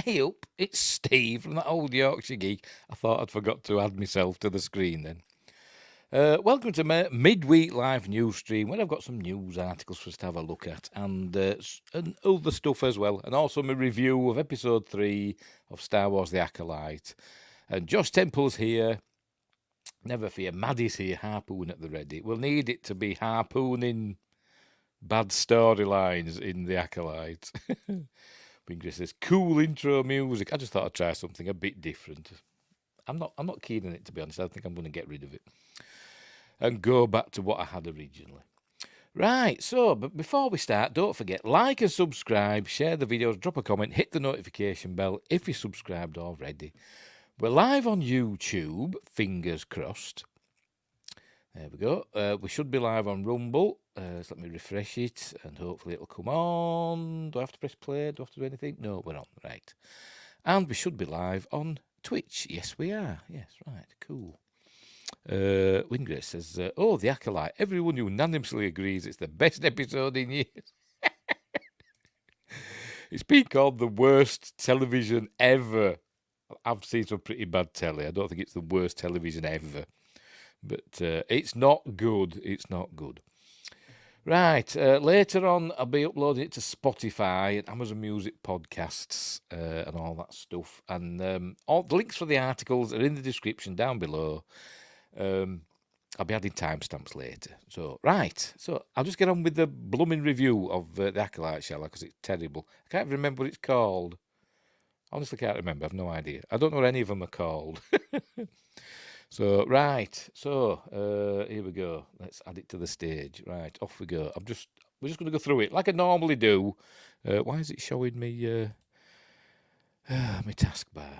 Hey up, it's Steve from that old Yorkshire geek. I thought I'd forgot to add myself to the screen then. Welcome to my midweek live news stream where I've got some news articles for us to have a look at and other stuff as well. And also my review of episode 3 of Star Wars The Acolyte. And Josh Temple's here. Never fear, Maddie's here, harpoon at the ready. We'll need it to be harpooning bad storylines in The Acolyte. Bingley says, cool intro music. I just thought I'd try something a bit different. I'm not keen on it, to be honest. I think I'm going to get rid of it and go back to what I had originally. Right, so, but before we start, don't forget, like and subscribe, share the videos, drop a comment, hit the notification bell if you're subscribed already. We're live on YouTube, fingers crossed. There we go. We should be live on Rumble. So let me refresh it, and hopefully it'll come on. Do I have to press play? Do I have to do anything? No, we're on. Right. And we should be live on Twitch. Yes, we are. Yes, right. Cool. Wingrace says, oh, The Acolyte. Everyone unanimously agrees it's the best episode in years. It's been called the worst television ever. I've seen some pretty bad telly. I don't think it's the worst television ever. But it's not good. It's not good. Right. Later on, I'll be uploading it to Spotify and Amazon Music podcasts and all that stuff. And all the links for the articles are in the description down below. I'll be adding timestamps later. So, right. So, I'll just get on with the blooming review of The Acolyte, shall I? Because it's terrible. I can't remember what it's called. Honestly, can't remember. I've no idea. I don't know what any of them are called. So, right. So, here we go. Let's add it to the stage. Right, off we go. We're just going to go through it like I normally do. Why is it showing me my taskbar?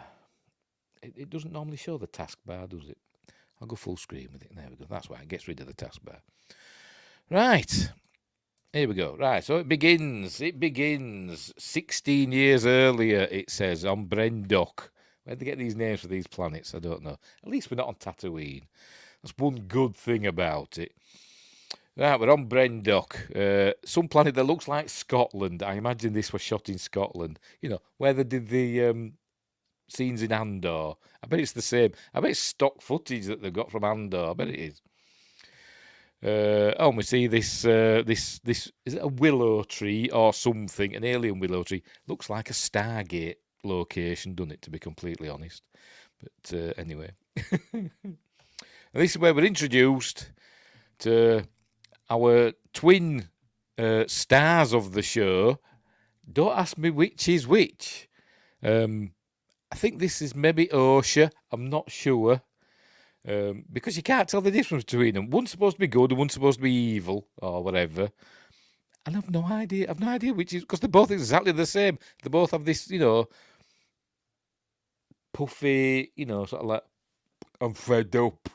It doesn't normally show the taskbar, does it? I'll go full screen with it. There we go. That's why it gets rid of the taskbar. Right. Here we go. Right, so it begins. It begins 16 years earlier, it says, on Brendok. Where'd they get these names for these planets? I don't know. At least we're not on Tatooine. That's one good thing about it. Right, we're on Brendok. Some planet that looks like Scotland. I imagine this was shot in Scotland. You know, where they did the scenes in Andor. I bet it's the same. I bet it's stock footage that they've got from Andor. I bet it is. We see this is it a willow tree or something? An alien willow tree. Looks like a Stargate location, doesn't it, to be completely honest? But anyway. And this is where we're introduced to our twin stars of the show. Don't ask me which is which. I think this is maybe Osha. I'm not sure. Because you can't tell the difference between them. One's supposed to be good and one's supposed to be evil or whatever. And I've no idea. I've no idea which is, because they're both exactly the same. They both have this, puffy, sort of like, I'm fed up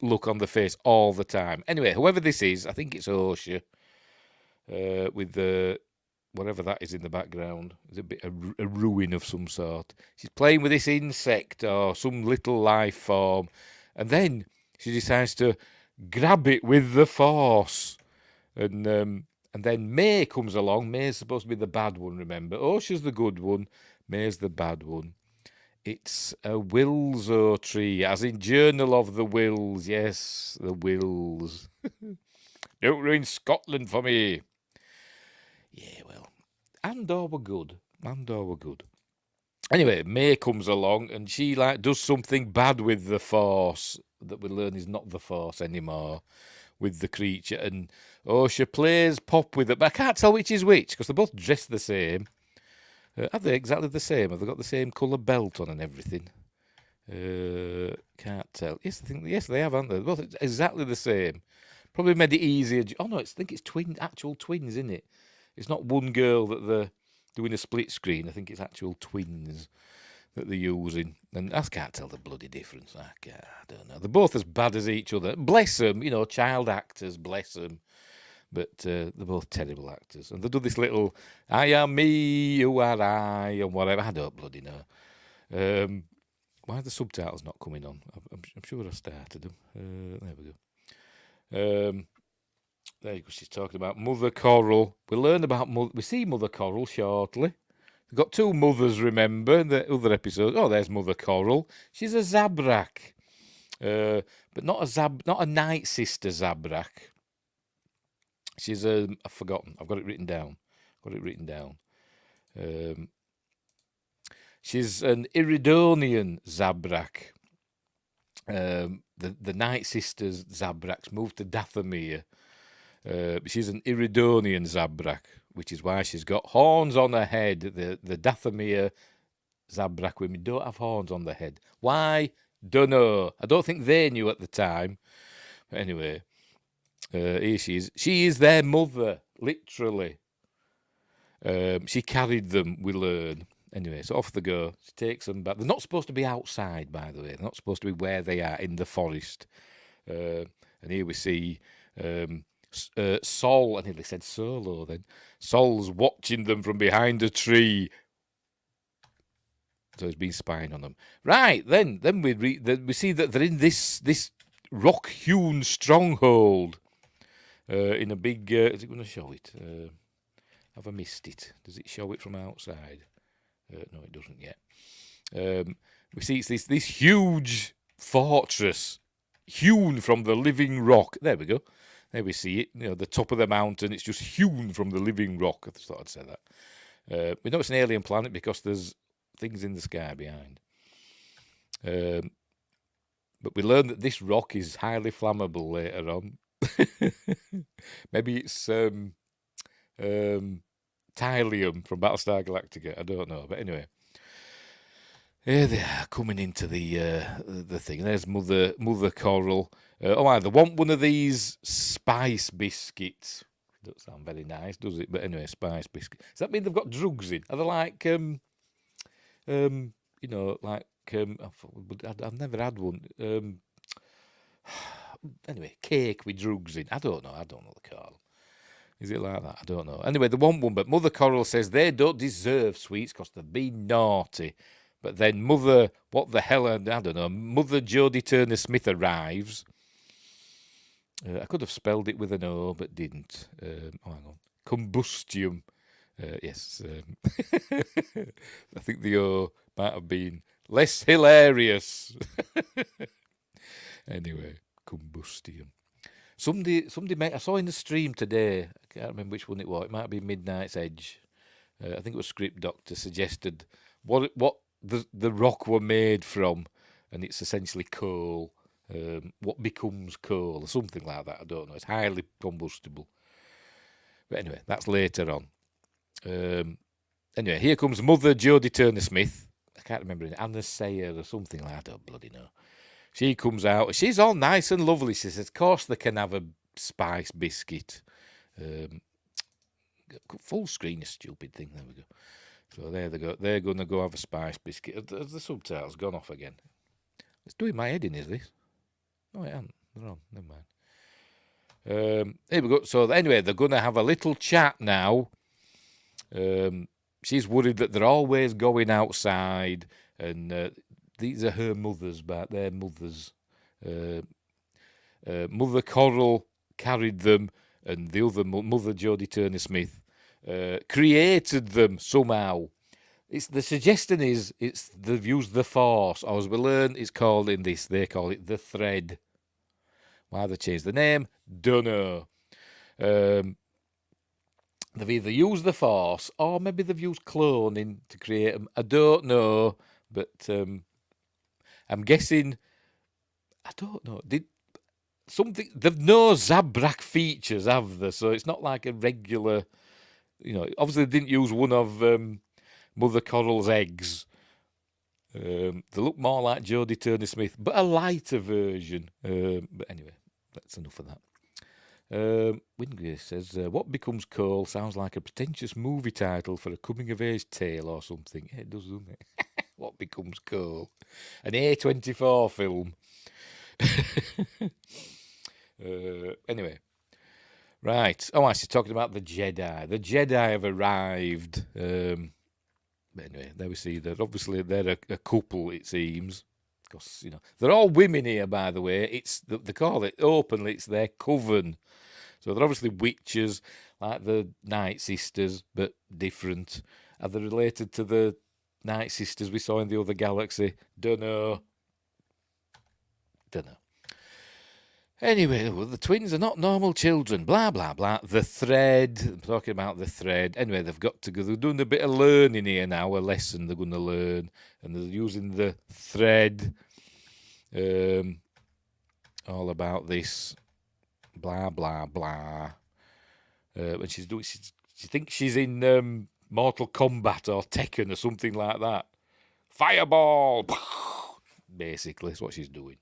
look on the face all the time. Anyway, whoever this is, I think it's Osha, with the whatever that is in the background. It's a bit a ruin of some sort. She's playing with this insect or some little life form, and then she decides to grab it with the force. And then May comes along. May's supposed to be the bad one, remember? Osha's the good one. May's the bad one. It's a Wilzo tree, as in Journal of the Wills. Yes, the Wills. Don't ruin Scotland for me. Yeah, well, Andor were good. Anyway, May comes along and she does something bad with the Force that we learn is not the Force anymore with the creature. And she plays pop with it, but I can't tell which is which because they're both dressed the same. Are they exactly the same? Have they got the same colour belt on and everything? Can't tell. Yes, they have, haven't they? They're both exactly the same. Probably made it easier. Oh no, I think it's actual twins, isn't it? It's not one girl that they're doing a split screen. I think it's actual twins that they're using. And I can't tell the bloody difference. I don't know. They're both as bad as each other. Bless them, child actors, bless them. But they're both terrible actors. And they do this little, I am me, you are I, and whatever. I don't bloody know. Why are the subtitles not coming on? I'm sure I started them. There we go. There you go. She's talking about Mother Coral. We learn about we see Mother Coral shortly. They've got two mothers, remember, in the other episode. Oh, there's Mother Coral. She's a Zabrak. But not a Night Sister Zabrak. She's I've forgotten. I've got it written down. She's an Iridonian Zabrak. The Night Sisters Zabraks moved to Dathomir. She's an Iridonian Zabrak, which is why she's got horns on her head. The Dathomir Zabrak women don't have horns on their head. Why? Dunno. I don't think they knew at the time. But anyway, here she is. She is their mother, literally. She carried them, we learn. Anyway, so off they go. She takes them back. They're not supposed to be outside, by the way. They're not supposed to be where they are, in the forest. And here we see Sol. I nearly said Solo then. Sol's watching them from behind a tree. So he's been spying on them. Right, then we see that they're in this rock-hewn stronghold. In a big... is it going to show it? Have I missed it? Does it show it from outside? No, it doesn't yet. We see it's this huge fortress hewn from the living rock. There we go. There we see it. You know, the top of the mountain. It's just hewn from the living rock. I thought I'd say that. We know it's an alien planet because there's things in the sky behind. But we learn that this rock is highly flammable later on. Maybe it's Tylium from Battlestar Galactica. I don't know, but anyway, here they are coming into the thing. There's Mother Coral. They want one of these spice biscuits. Doesn't sound very nice, does it? But anyway, spice biscuit. Does that mean they've got drugs in? Are they like I've never had one. Anyway, cake with drugs in. I don't know the call. Is it like that? I don't know. Anyway, they want one, but Mother Coral says they don't deserve sweets because they've been naughty. But then Mother Jodie Turner-Smith arrives. I could have spelled it with an O, but didn't. Hang on. Combustium. Yes. I think the O might have been less hilarious. Anyway, combustium. Somebody I saw in the stream today, I can't remember which one it was, it might be Midnight's Edge. I think it was Script Doctor, suggested what the rock were made from, and it's essentially coal. What becomes coal, or something like that, I don't know. It's highly combustible. But anyway, that's later on. Anyway, here comes Mother Jodie Turner-Smith. I can't remember it, Anna Sayer or something like that, I don't bloody know. She comes out. She's all nice and lovely. She says, of course they can have a spice biscuit. Full screen, a stupid thing. There we go. So there they go. They're going to go have a spice biscuit. Has the subtitles gone off again? It's doing my head in, is this? Oh, it hasn't. They're on. Never mind. Here we go. So anyway, they're going to have a little chat now. She's worried that they're always going outside, and these are her mothers, but they're mothers. Mother Coral carried them, and the other Mother Jodie Turner-Smith created them somehow. The suggestion is they've used the Force, or as we learn, it's called in this, they call it the Thread. Why they changed the name? Dunno. They've either used the Force, or maybe they've used cloning to create them. I don't know, but I'm guessing. I don't know. They've no Zabrak features, have they? So it's not like a regular. Obviously they didn't use one of Mother Coral's eggs. They look more like Jodie Turner-Smith, but a lighter version. But anyway, that's enough of that. Wingray says, what becomes coal sounds like a pretentious movie title for a coming-of-age tale or something. Yeah, it does, doesn't it? What becomes coal? An A24 film. Anyway. Right. Oh, she's talking about the Jedi. The Jedi have arrived. But anyway, there we see that obviously they're a couple, it seems. Because, they're all women here, by the way. They call it openly, it's their coven. So they're obviously witches, like the Night Sisters, but different. Are they related to the Night Sisters we saw in the other galaxy? Dunno. Anyway, well, the twins are not normal children. Blah, blah, blah. The thread. I'm talking about the thread. Anyway, they've got to go. They're doing a bit of learning here now, a lesson they're going to learn. And they're using the thread. All about this. Blah, blah, blah. When she's doing, she thinks she's in Mortal Kombat or Tekken or something like that. Fireball! Basically, that's what she's doing.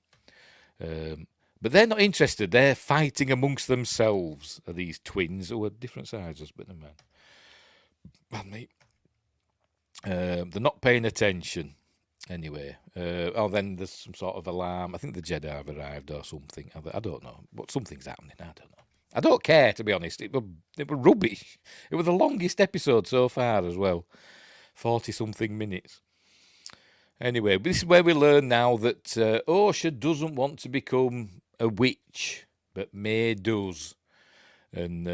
But they're not interested. They're fighting amongst themselves, these twins, who are different sizes, but never mind. They're not paying attention. Anyway, then there's some sort of alarm. I think the Jedi have arrived or something. I don't know. But something's happening. I don't know. I don't care, to be honest. It were rubbish. It was the longest episode so far as well. 40-something minutes. Anyway, this is where we learn now that Osha doesn't want to become a witch, but May does. And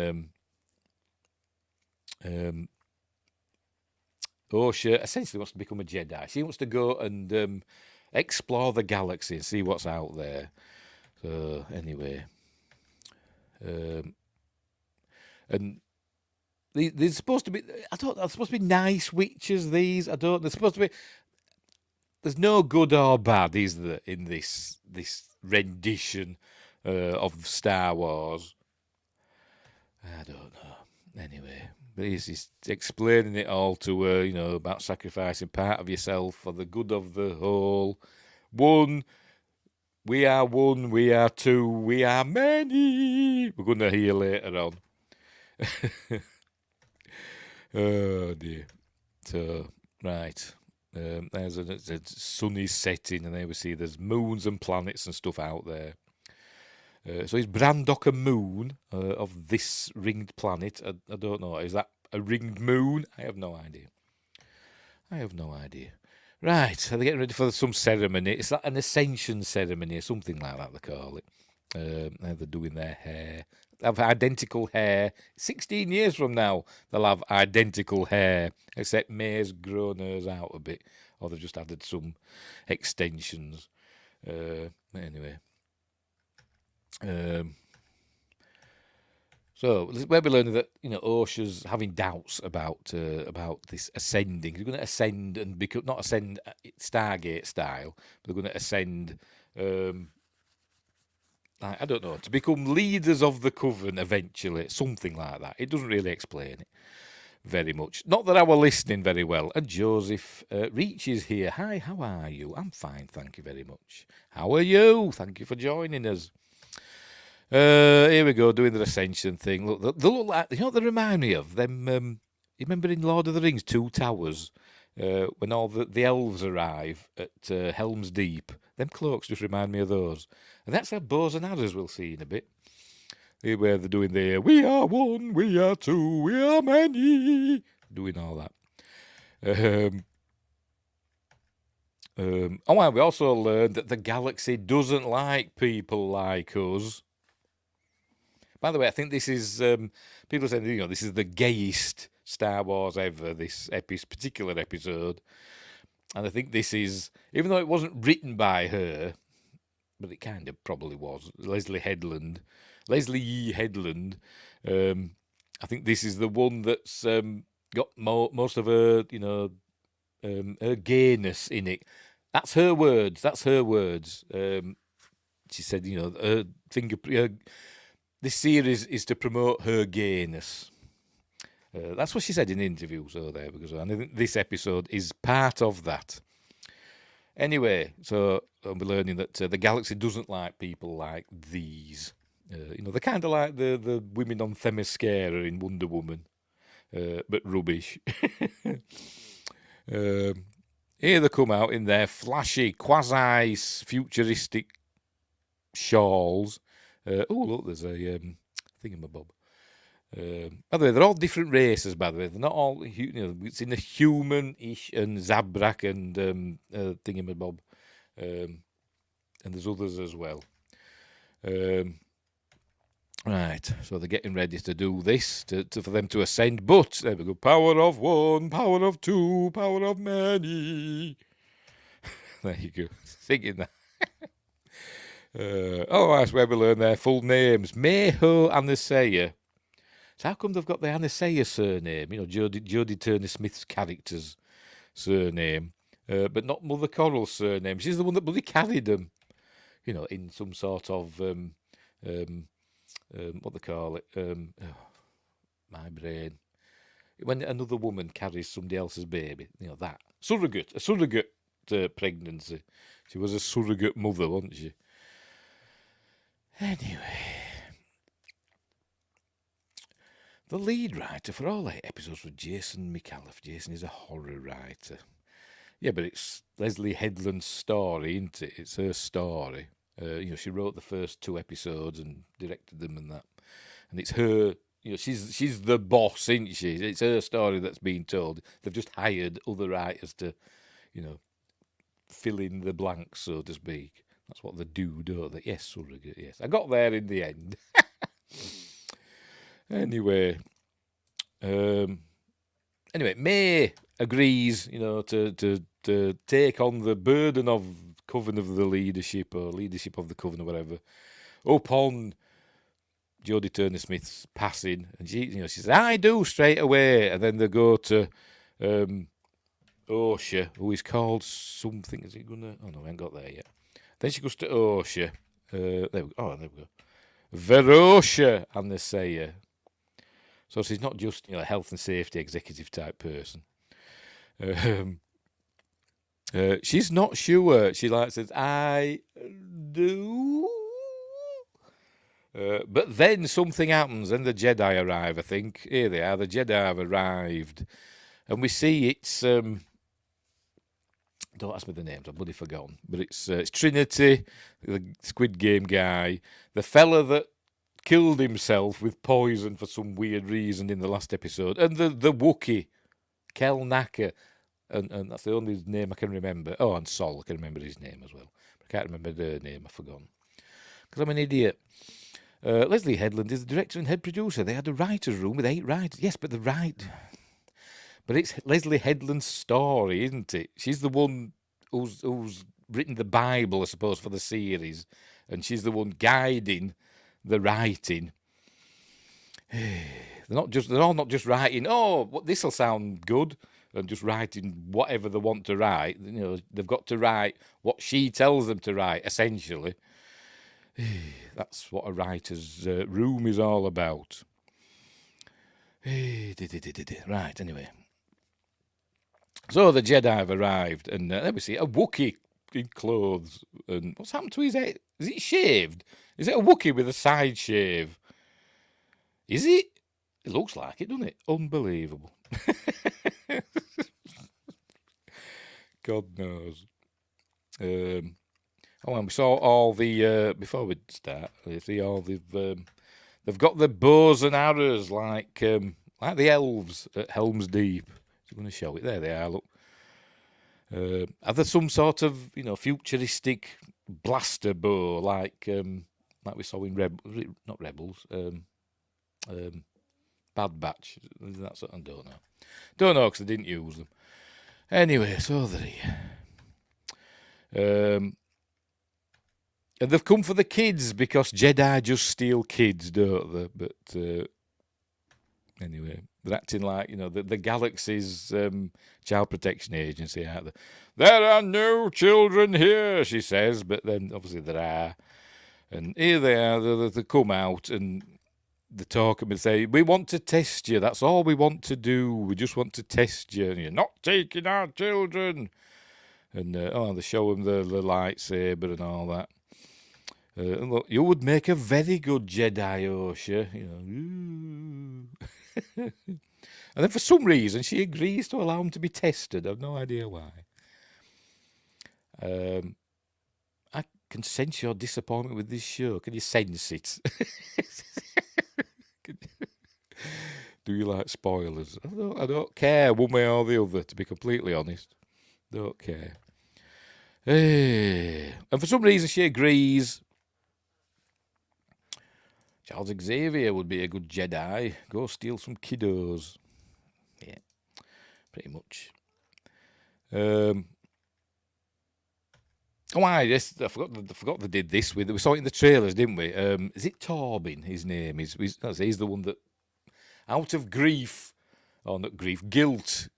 Osha essentially wants to become a Jedi. She wants to go and explore the galaxy and see what's out there. So, anyway. And they're supposed to be, I don't know, they're supposed to be nice witches, these. I don't, they're supposed to be, there's no good or bad, is there, in this rendition of Star Wars? I don't know. Anyway, but he's explaining it all to her, about sacrificing part of yourself for the good of the whole. One, we are one, we are two, we are many. We're going to hear later on. Oh, dear. So, right. There's a sunny setting, and there we see there's moons and planets and stuff out there. So is Brandok a moon of this ringed planet? I don't know. Is that a ringed moon? I have no idea. Right, are they getting ready for some ceremony? It's like an ascension ceremony or something like that, they call it. They're doing their hair. They have identical hair. 16 years from now, they'll have identical hair, except May's grown hers out a bit, or they've just added some extensions. Anyway. So where we're learning that Osha's having doubts about this ascending. They're going to ascend and become, not ascend Stargate style, but they're going to ascend. I don't know, to become leaders of the Coven eventually, something like that. It doesn't really explain it very much. Not that I were listening very well. And Joseph Reach is here. Hi, how are you? I'm fine, thank you very much. How are you? Thank you for joining us. Here we go, doing the Ascension thing. Look, they look like, what they remind me of? Them, you remember in Lord of the Rings, Two Towers, when all the elves arrive at Helm's Deep? Them cloaks just remind me of those. And that's how bows and arrows we'll see in a bit. Where they're doing the, we are one, we are two, we are many, doing all that. We also learned that the galaxy doesn't like people like us. By the way, I think this is, people saying, this is the gayest Star Wars ever, this particular episode. And I think this is, even though it wasn't written by her, but it kind of probably was, Leslie E. Headland. I think this is the one that's got most of her, her gayness in it. That's her words. She said, her this series is to promote her gayness. That's what she said in the interview. So there we go. And I think this episode is part of that. Anyway, so we're learning that the galaxy doesn't like people like these. They're kind of like the women on Themyscira in Wonder Woman, but rubbish. Here they come out in their flashy, quasi-futuristic shawls. Look, there's a thingamabob. By the way, they're all different races, by the way. They're not all, it's in the human-ish and Zabrak and thingamabob. And there's others as well. Right, so they're getting ready to do this for them to ascend. But there we go. Power of one, power of two, power of many. There you go, singing that. That's where we learn their full names. Mayho Anasaia. So how come they've got the Anasaia surname? You know, Jodie Turner-Smith's character's surname, but not Mother Coral's surname. She's the one that bloody carried them. You know, in some sort of what they call it. My brain. When another woman carries somebody else's baby, you know that a surrogate pregnancy. She was a surrogate mother, wasn't she? Anyway, the lead writer for all 8 episodes was Jason McAuliffe. Jason is a horror writer. Yeah, but it's Leslie Headland's story, isn't it? It's her story. She wrote the first 2 episodes and directed them and that. And it's her, she's the boss, isn't she? It's her story that's being told. They've just hired other writers to, fill in the blanks, so to speak. That's what they do, don't they? Yes, surrogate, yes. I got there in the end. Anyway, May agrees, to take on the burden of Coven of the Leadership or Leadership of the Coven or whatever upon Jodie Turner-Smith's passing, and she says, "I do," straight away, and then they go to Osha, who is called something. Is it gonna? Oh no, I haven't got there yet. Then she goes to Osha. There we go. Verosha Anasaia. So she's not just a health and safety executive type person. She's not sure. She says, "I do." But then something happens, and the Jedi arrive, I think. Here they are, the Jedi have arrived. And we see it's... don't ask me the names, I've bloody forgotten. But it's Trinity, the Squid Game guy, the fella that killed himself with poison for some weird reason in the last episode, and the Wookiee, Kel Nacker. And that's the only name I can remember. Oh, and Sol, I can remember his name as well. But I can't remember their name, I've forgotten. Because I'm an idiot. Leslie Headland is the director and head producer. They had a writer's room with 8 writers. Yes, but But it's Leslie Headland's story, isn't it? She's the one who's written the Bible, I suppose, for the series. And she's the one guiding the writing. They're all not just writing, this'll sound good, and just writing whatever they want to write. They've got to write what she tells them to write, essentially. That's what a writer's room is all about. Right, anyway. So the Jedi have arrived, and let me see, a Wookiee in clothes. And what's happened to his head? Is it shaved? Is it a Wookiee with a side shave? Is it? It looks like it, doesn't it? Unbelievable. God knows. And we saw all the before we start. We see all they've got the bows and arrows like the elves at Helm's Deep. I'm going to show it. There they are. Look. Are there some sort of futuristic blaster bow like we saw in not Rebels, Bad Batch? That's what I don't know because I didn't use them. Anyway, so there you. And they've come for the kids because Jedi just steal kids, don't they? But anyway, they're acting like, the galaxy's child protection agency, aren't they? There are no children here, she says, but then obviously there are. And here they are, they come out and they talk and say, "We want to test you, that's all we want to do, we just want to test you, and you're not taking our children." And they show them the lightsaber and all that. Look, you would make a very good Jedi, Osha. And then for some reason she agrees to allow him to be tested. I've no idea why. I can sense your disappointment with this show. Can you sense it? Do you like spoilers? I don't care one way or the other, to be completely honest. Don't care. And for some reason she agrees. Charles Xavier would be a good Jedi. Go steal some kiddos. Yeah, pretty much. I forgot they did this with. We saw it in the trailers, didn't we? Is it Torben? His name is. He's the one that, out of grief, or not grief, guilt,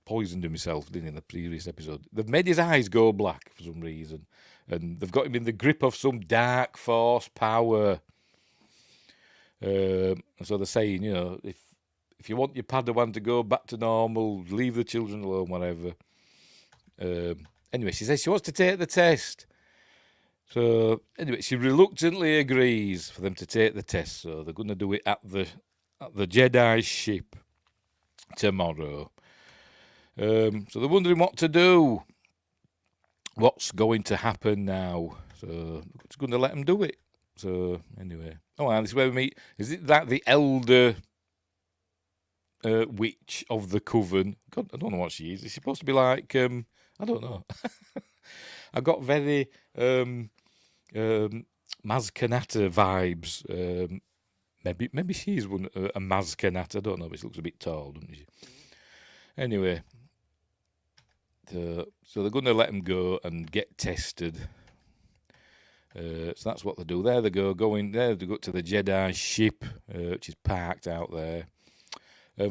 poisoned himself, didn't he, in the previous episode? They've made his eyes go black for some reason, and they've got him in the grip of some dark force power. So they're saying, if you want your Padawan to go back to normal, leave the children alone, whatever. Anyway, she says she wants to take the test. So anyway, she reluctantly agrees for them to take the test. So they're going to do it at the Jedi ship tomorrow. So they're wondering what to do. What's going to happen now? So it's going to let them do it. So anyway, and this is where we meet. Is it that the elder witch of the coven? God, I don't know what she is. Is she supposed to be like? I don't know. I got very Maz Kanata vibes. Maybe she's a Maz Kanata. I don't know, but she looks a bit tall, doesn't she? Anyway, so they're going to let them go and get tested. So that's what they do. There they go in there. They go to the Jedi ship, which is parked out there.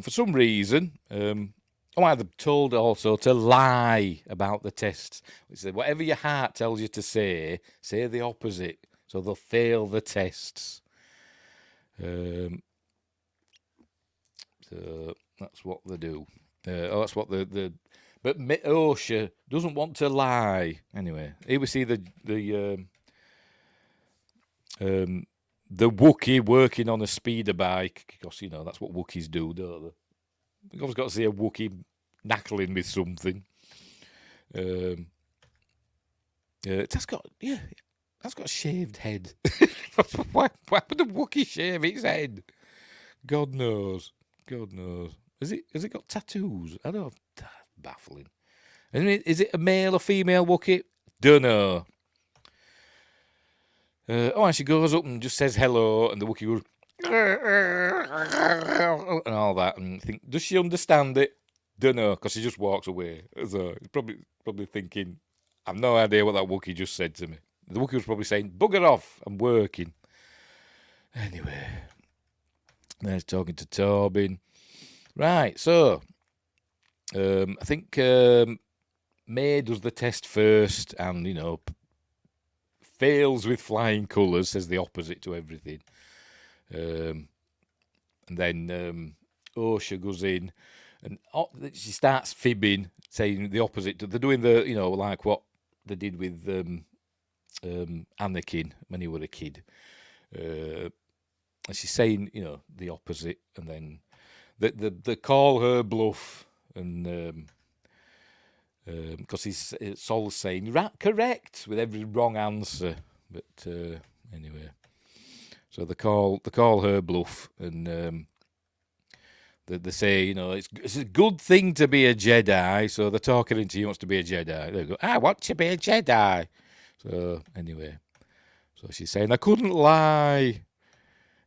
For some reason, they're told also to lie about the tests. They say, whatever your heart tells you to say the opposite. So they'll fail the tests. So that's what they do. That's what but Osha doesn't want to lie. Anyway, here we see the Wookiee working on a speeder bike, because that's what Wookiees do, don't they? You've always got to see a Wookiee knackling with something. That's got a shaved head. Why would the Wookiee shave its head? God knows. Has it got tattoos? I don't know. That's baffling. Is it a male or female Wookiee? Dunno. And she goes up and just says hello, and the Wookiee goes and all that, and think, does she understand it? Dunno, because she just walks away. So probably thinking, I've no idea what that Wookiee just said to me. The Wookiee was probably saying, bugger off, I'm working. Anyway, there's talking to Torben. Right, so I think May does the test first, and fails with flying colours, says the opposite to everything. And then Osha goes in, and she starts fibbing, saying the opposite. They're doing like what they did with Anakin when he was a kid. And she's saying, the opposite, and then they call her bluff, and because Sol's saying correct with every wrong answer, but anyway, so they call her bluff, and they say it's a good thing to be a Jedi. So they're talking into he wants to be a Jedi. They go, I want to be a Jedi. So anyway, so she's saying I couldn't lie.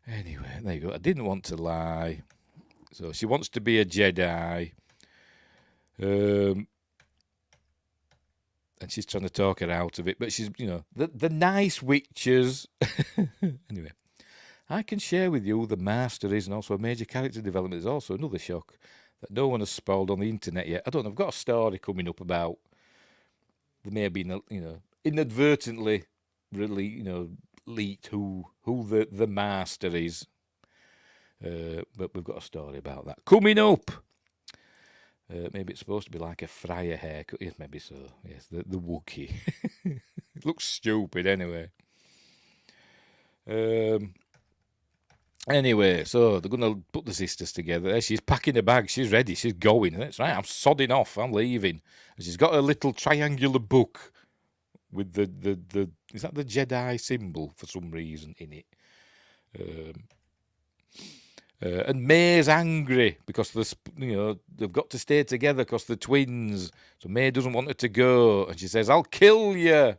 Anyway, there you go. I didn't want to lie. So she wants to be a Jedi. And she's trying to talk her out of it, but she's, the nice witches. Anyway, I can share with you the master is, and also a major character development is also another shock that no one has spoiled on the internet yet. I don't know. I've got a story coming up about there may have been, inadvertently, really, leaked who the master is. But we've got a story about that coming up. Maybe it's supposed to be like a friar haircut. Yes, maybe so. Yes, the Wookiee. It looks stupid anyway. Anyway, so they're going to put the sisters together. She's packing a bag. She's ready. She's going. That's right. I'm sodding off. I'm leaving. And she's got a little triangular book with the is that the Jedi symbol for some reason in it. And May's angry because they've got to stay together because they're twins. So May doesn't want her to go, and she says, "I'll kill you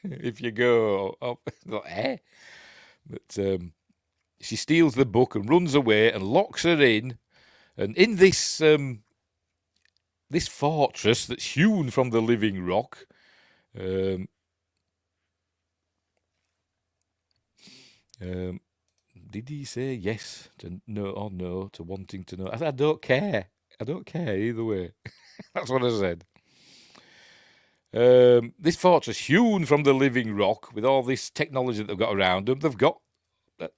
if you go." Oh, eh? But she steals the book and runs away and locks her in. And in this this fortress that's hewn from the living rock, did he say yes to no or no to wanting to know? I said, I don't care. I don't care either way. That's what I said. This fortress hewn from the living rock with all this technology that they've got around them. They've got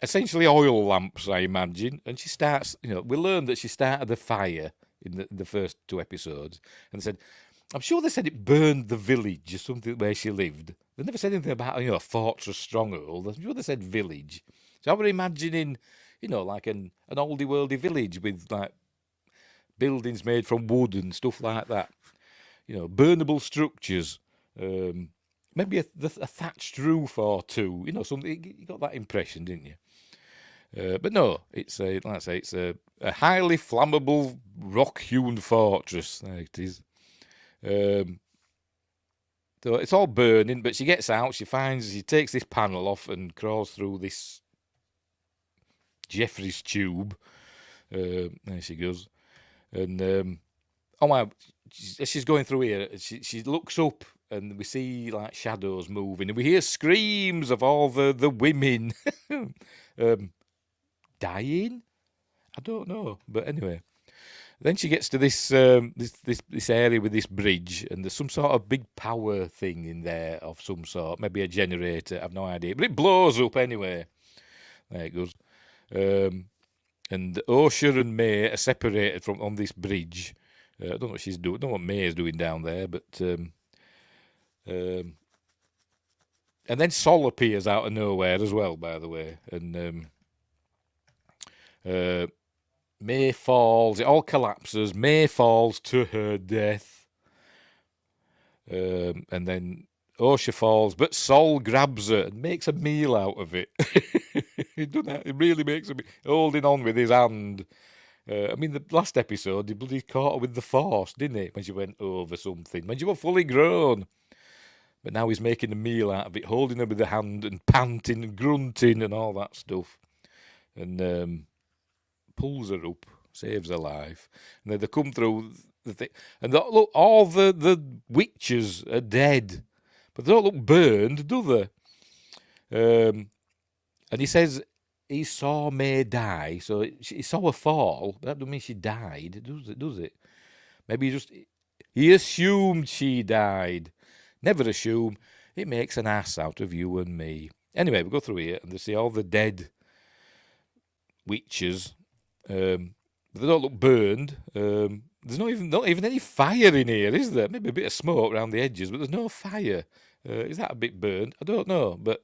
essentially oil lamps, I imagine. And she starts, we learned that she started the fire in the first 2 episodes. And they said, I'm sure they said it burned the village or something where she lived. They never said anything about, a fortress stronghold. I'm sure they said village. So I was imagining, like an oldie-worldy village with, like, buildings made from wood and stuff like that. Burnable structures. Maybe a thatched roof or two. Something. You got that impression, didn't you? But no, it's like I say, it's a highly flammable rock-hewn fortress. There it is. So it's all burning, but she gets out. She takes this panel off and crawls through this Jeffrey's tube. There she goes, and oh my! She's going through here. She looks up, and we see like shadows moving, and we hear screams of all the women dying. I don't know, but anyway. Then she gets to this this area with this bridge, and there's some sort of big power thing in there of some sort, maybe a generator. I've no idea, but it blows up anyway. There it goes. And Osher and May are separated from on this bridge. I don't know what she's doing. I don't know what May is doing down there, but and then Sol appears out of nowhere as well, by the way, and May falls. It all collapses. May falls to her death, and then Osher falls, but Sol grabs her and makes a meal out of it. He doesn't. It really makes a meal, holding on with his hand. I mean, the last episode, he bloody caught her with the force, didn't he? When she went over something, when she was fully grown. But now he's making a meal out of it, holding her with the hand and panting and grunting and all that stuff. And pulls her up, saves her life. And then they come through the thing. And look, all the witches are dead. But they don't look burned, do they? And he says he saw May die, so he saw her fall. That doesn't mean she died, does it? Maybe he assumed she died. Never assume. It makes an ass out of you and me. Anyway, we go through here and they see all the dead witches. They don't look burned. There's not even any fire in here, is there? Maybe a bit of smoke around the edges, but there's no fire. Is that a bit burned? I don't know, but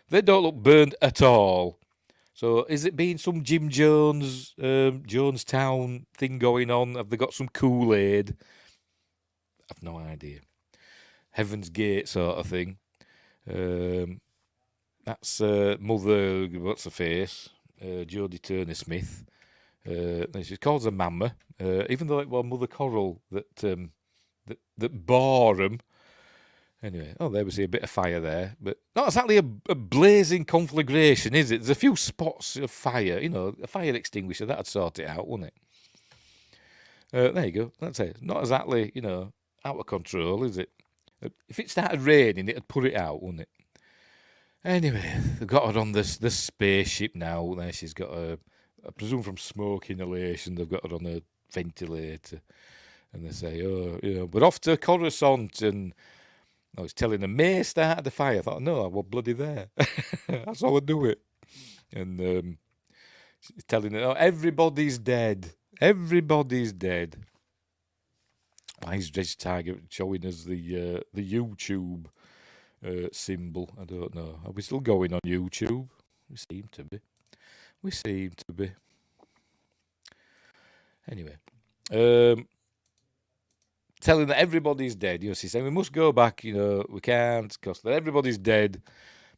they don't look burned at all. So is it being some Jim Jones, Jonestown thing going on? Have they got some Kool-Aid? I've no idea. Heaven's Gate sort of thing. That's Mother, what's her face? Jodie Turner-Smith. She calls her Mama, even though it was Mother Coral that bore them. Anyway, there we see a bit of fire there, but not exactly a blazing conflagration, is it? There's a few spots of fire, a fire extinguisher, that'd sort it out, wouldn't it? There you go, that's it. Not exactly, out of control, is it? If it started raining, it'd put it out, wouldn't it? Anyway, they've got her on this spaceship now. There she's got I presume from smoke inhalation, they've got her on a ventilator. And they say, we're off to Coruscant, and I was telling her, May started the fire. I thought, no, I was bloody there. That's how I do it. And she's telling her, everybody's dead. Everybody's dead. Why is Dredge Tiger showing us the YouTube symbol? I don't know. Are we still going on YouTube? We seem to be. Anyway. Telling that everybody's dead. She's saying we must go back, we can't, because everybody's dead,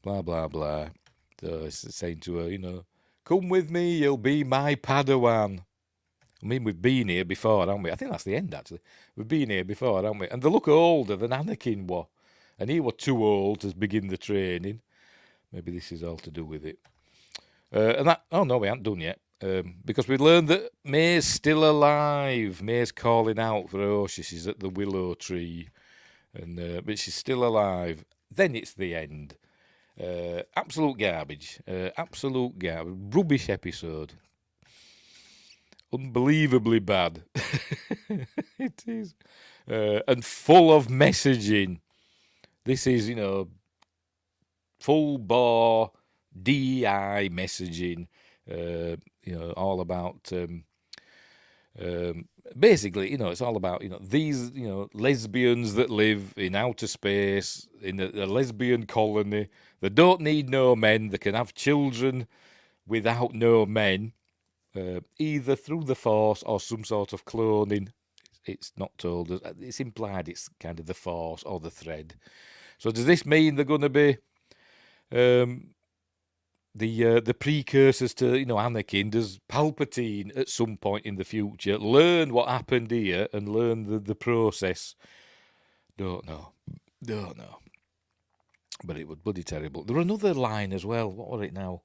blah, blah, blah. So it's saying to her, come with me, you'll be my Padawan. I mean, we've been here before, haven't we? I think that's the end, actually. We've been here before, haven't we? And they look older than Anakin was. And he was too old to begin the training. Maybe this is all to do with it. And that, oh no, we haven't done yet. Because we learned that May's still alive. May's calling out ferocious. She's at the willow tree, but she's still alive. Then it's the end. Absolute garbage. Absolute garbage. Rubbish episode. Unbelievably bad. It is. And full of messaging. This is, full bore DI messaging. All about basically, it's all about, these, lesbians that live in outer space, in a lesbian colony. They don't need no men. They can have children without no men, either through the Force or some sort of cloning. It's not told. It's implied it's kind of the Force or the thread. So does this mean they're going to be the precursors to Anakin? Does Palpatine at some point in the future learn what happened here and learn the process? Don't know. But it was bloody terrible. There was another line as well. What was it now?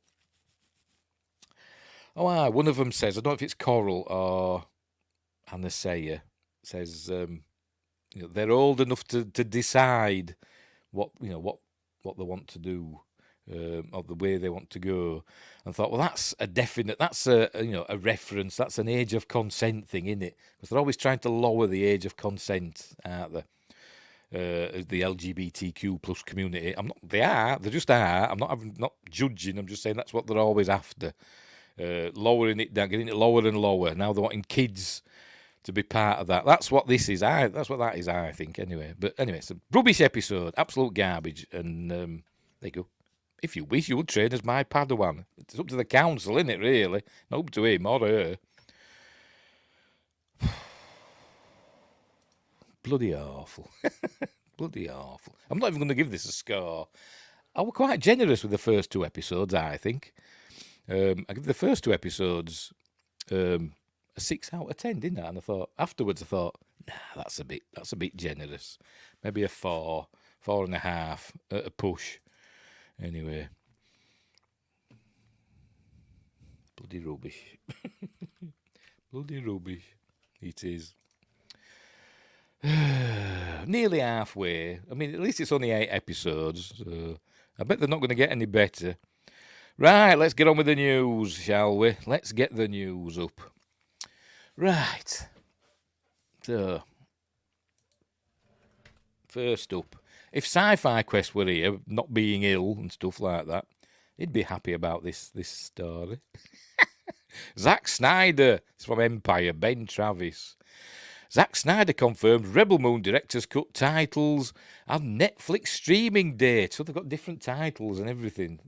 Oh, one of them says, I don't know if it's Coral or Anastasia, says they're old enough to decide what they want to do. Or the way they want to go, and thought, well, that's a definite, that's a reference, that's an age of consent thing, isn't it? Because they're always trying to lower the age of consent, aren't they? The LGBTQ plus community. They just are. I'm not judging. I'm just saying that's what they're always after, lowering it down, getting it lower and lower. Now they're wanting kids to be part of that. That's what this is. That's what that is. I think anyway. But anyway, it's a rubbish episode, absolute garbage, and there you go. If you wish, you would train as my Padawan. It's up to the council, isn't it, really? Not up to him or her. Bloody awful. Bloody awful. I'm not even going to give this a score. I was quite generous with the first two episodes, I think. I give the first two episodes a 6 out of 10, didn't I? And afterwards I thought, nah, that's a bit generous. Maybe a 4.5 at a push. Anyway, bloody rubbish. Bloody rubbish. It is. Nearly halfway. I mean, at least it's only 8 episodes. So I bet they're not going to get any better. Right, let's get on with the news, shall we? Let's get the news up. Right. So, first up. If Sci-Fi Quest were here, not being ill and stuff like that, he'd be happy about this story. Zack Snyder, it's from Empire, Ben Travis. Zack Snyder confirmed Rebel Moon Director's Cut titles and Netflix streaming date. So they've got different titles and everything.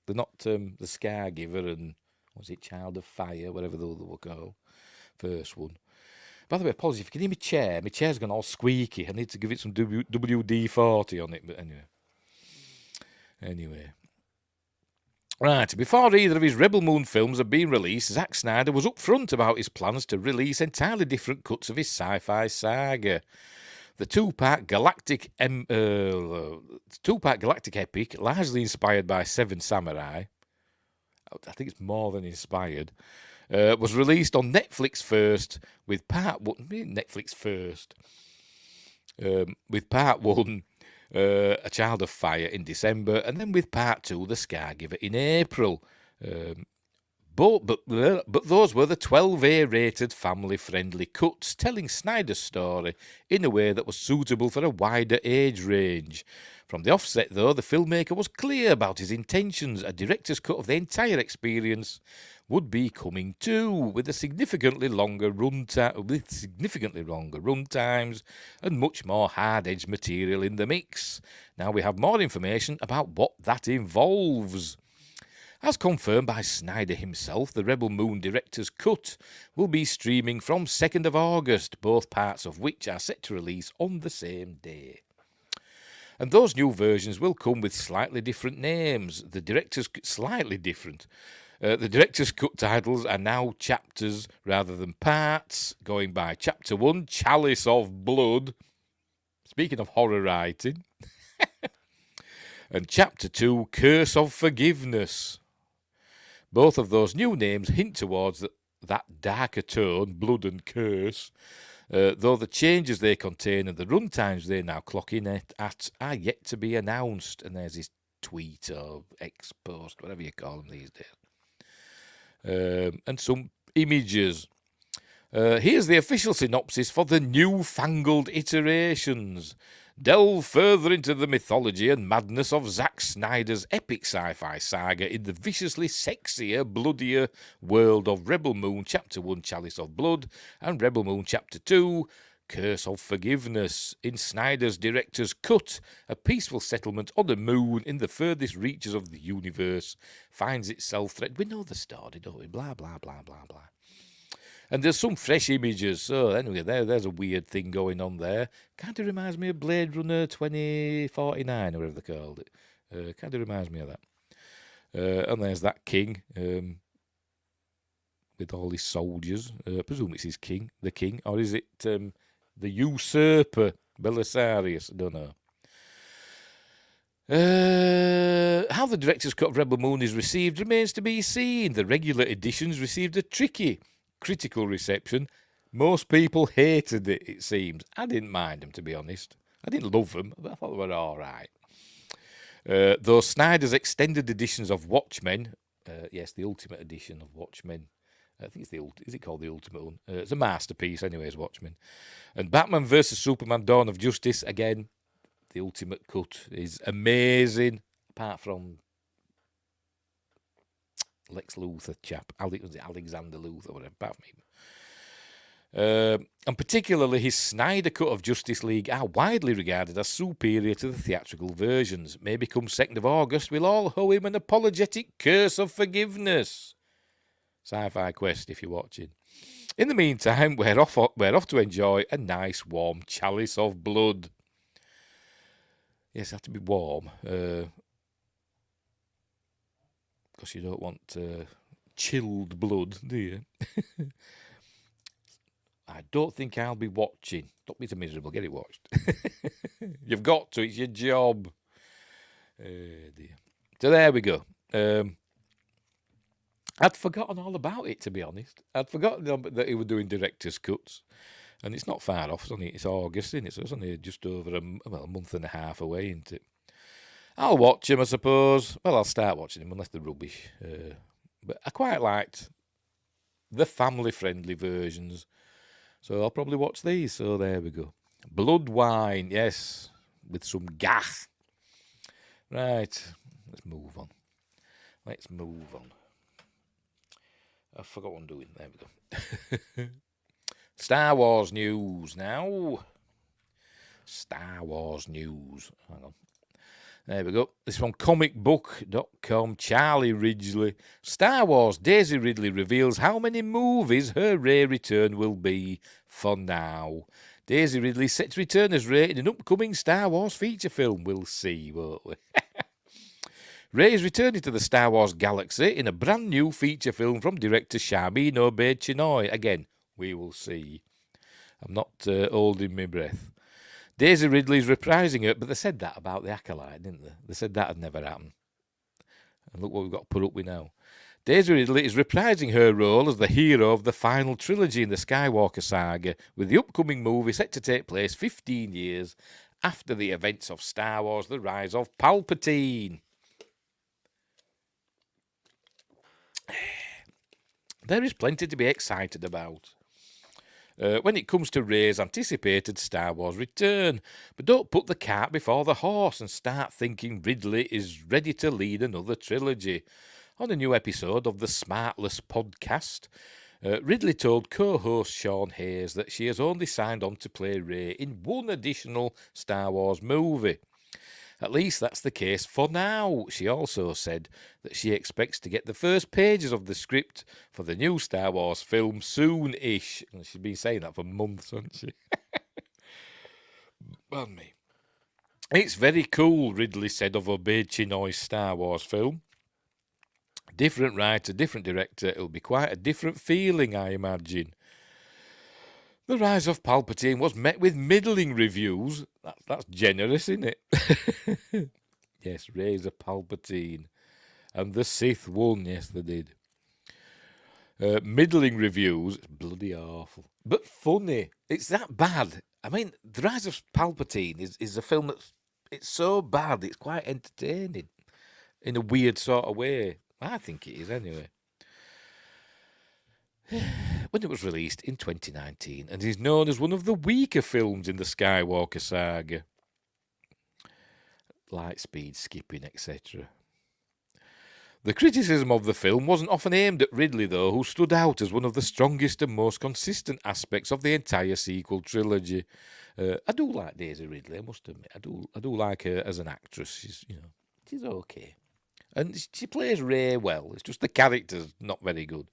They're not The Scargiver and, was it Child of Fire, whatever the other were called. First one. By the way, apologies, if you can hear my chair's gone all squeaky. I need to give it some WD-40 on it, but anyway. Right, before either of his Rebel Moon films had been released, Zack Snyder was upfront about his plans to release entirely different cuts of his sci-fi saga. The two-part galactic epic, largely inspired by Seven Samurai, I think it's more than inspired, was released on Netflix first, with part one. Netflix first, with part one, A Child of Fire in December, and then with part two, The Scargiver in April. But those were the 12A rated family-friendly cuts, telling Snyder's story in a way that was suitable for a wider age range. From the offset, though, the filmmaker was clear about his intentions. A director's cut of the entire experience would be coming too, with significantly longer runtimes and much more hard-edged material in the mix. Now we have more information about what that involves. As confirmed by Snyder himself, the Rebel Moon Director's Cut will be streaming from 2nd of August, both parts of which are set to release on the same day. And those new versions will come with slightly different names. Slightly different. The Director's Cut titles are now chapters rather than parts, going by Chapter 1, Chalice of Blood. Speaking of horror writing. And Chapter 2, Curse of Forgiveness. Both of those new names hint towards that darker tone, blood and curse, though the changes they contain and the runtimes they now clock in at are yet to be announced. And there's his tweet or X post, whatever you call them these days. And some images. Here's the official synopsis for the newfangled iterations. Delve further into the mythology and madness of Zack Snyder's epic sci-fi saga in the viciously sexier, bloodier world of Rebel Moon Chapter 1, Chalice of Blood, and Rebel Moon Chapter 2, Curse of Forgiveness. In Snyder's director's cut, a peaceful settlement on the moon in the furthest reaches of the universe finds itself threatened. We know the story, don't we? Blah, blah, blah, blah, blah. And there's some fresh images. So anyway, there's a weird thing going on there. Kind of reminds me of Blade Runner 2049, or whatever they called it. Kind of reminds me of that. And there's that king with all his soldiers. I presume it's his king, the king. Or is it the usurper, Belisarius? I don't know. How the director's cut of Rebel Moon is received remains to be seen. The regular editions received a critical reception. Most people hated it, it seems. I didn't mind them, to be honest. I didn't love them, but I thought they were all right. Though Snyder's extended editions of Watchmen, yes, the Ultimate Edition of Watchmen, I think is it called the Ultimate one? It's a masterpiece, anyways, Watchmen. And Batman vs Superman: Dawn of Justice, again, the Ultimate Cut is amazing, apart from Lex Luthor chap, was it Alexander Luthor, whatever, apart from him. And particularly his Snyder cut of Justice League are widely regarded as superior to the theatrical versions. Maybe come 2nd of August, we'll all owe him an apologetic curse of forgiveness. Sci-Fi Quest, if you're watching. In the meantime, we're off to enjoy a nice warm chalice of blood. Yes, it has to be warm. Because you don't want chilled blood, do you? I don't think I'll be watching. Don't be so miserable. Get it watched. You've got to. It's your job. Dear. So there we go. I'd forgotten all about it, to be honest. I'd forgotten that he was doing director's cuts. And it's not far off. It's August, isn't it? So it's only just over a month and a half away, isn't it? I'll watch them, I suppose. Well, I'll start watching them, unless they're rubbish. But I quite liked the family-friendly versions. So I'll probably watch these. So there we go. Blood wine, yes, with some gas. Right, let's move on. I forgot what I'm doing. There we go. Star Wars news now. Star Wars news. Hang on. There we go. This is from comicbook.com. Charlie Ridgely. Star Wars. Daisy Ridley reveals how many movies her Rey return will be for now. Daisy Ridley set to return as Rey in an upcoming Star Wars feature film. We'll see, won't we? Rey is returning to the Star Wars galaxy in a brand new feature film from director Sharmeen Obaid-Chinoy. Again, we will see. I'm not holding my breath. Daisy Ridley's reprising it, but they said that about the Acolyte, didn't they? They said that had never happened. And look what we've got to put up with now. Daisy Ridley is reprising her role as the hero of the final trilogy in the Skywalker saga, with the upcoming movie set to take place 15 years after the events of Star Wars: The Rise of Palpatine. There is plenty to be excited about when it comes to Rey's anticipated Star Wars return. But don't put the cart before the horse and start thinking Ridley is ready to lead another trilogy. On a new episode of the Smartless podcast, Ridley told co-host Sean Hayes that she has only signed on to play Rey in one additional Star Wars movie. At least that's the case for now. She also said that she expects to get the first pages of the script for the new Star Wars film soon-ish. And she's been saying that for months, hasn't she? Pardon me. It's very cool, Ridley said of Obaid-Chinoy's Star Wars film. Different writer, different director. It'll be quite a different feeling, I imagine. The Rise of Palpatine was met with middling reviews. That's generous, isn't it? Yes, Rise of Palpatine. And the Sith won. Yes, they did. Middling reviews. It's bloody awful. But funny. It's that bad. I mean, The Rise of Palpatine is a film it's so bad, it's quite entertaining in a weird sort of way. I think it is, anyway. When it was released in 2019 and is known as one of the weaker films in the Skywalker saga. Light speed skipping, etc. The criticism of the film wasn't often aimed at Ridley, though, who stood out as one of the strongest and most consistent aspects of the entire sequel trilogy. I do like Daisy Ridley, I must admit. I do like her as an actress. She's okay, and she plays Rey well. It's just the character's not very good.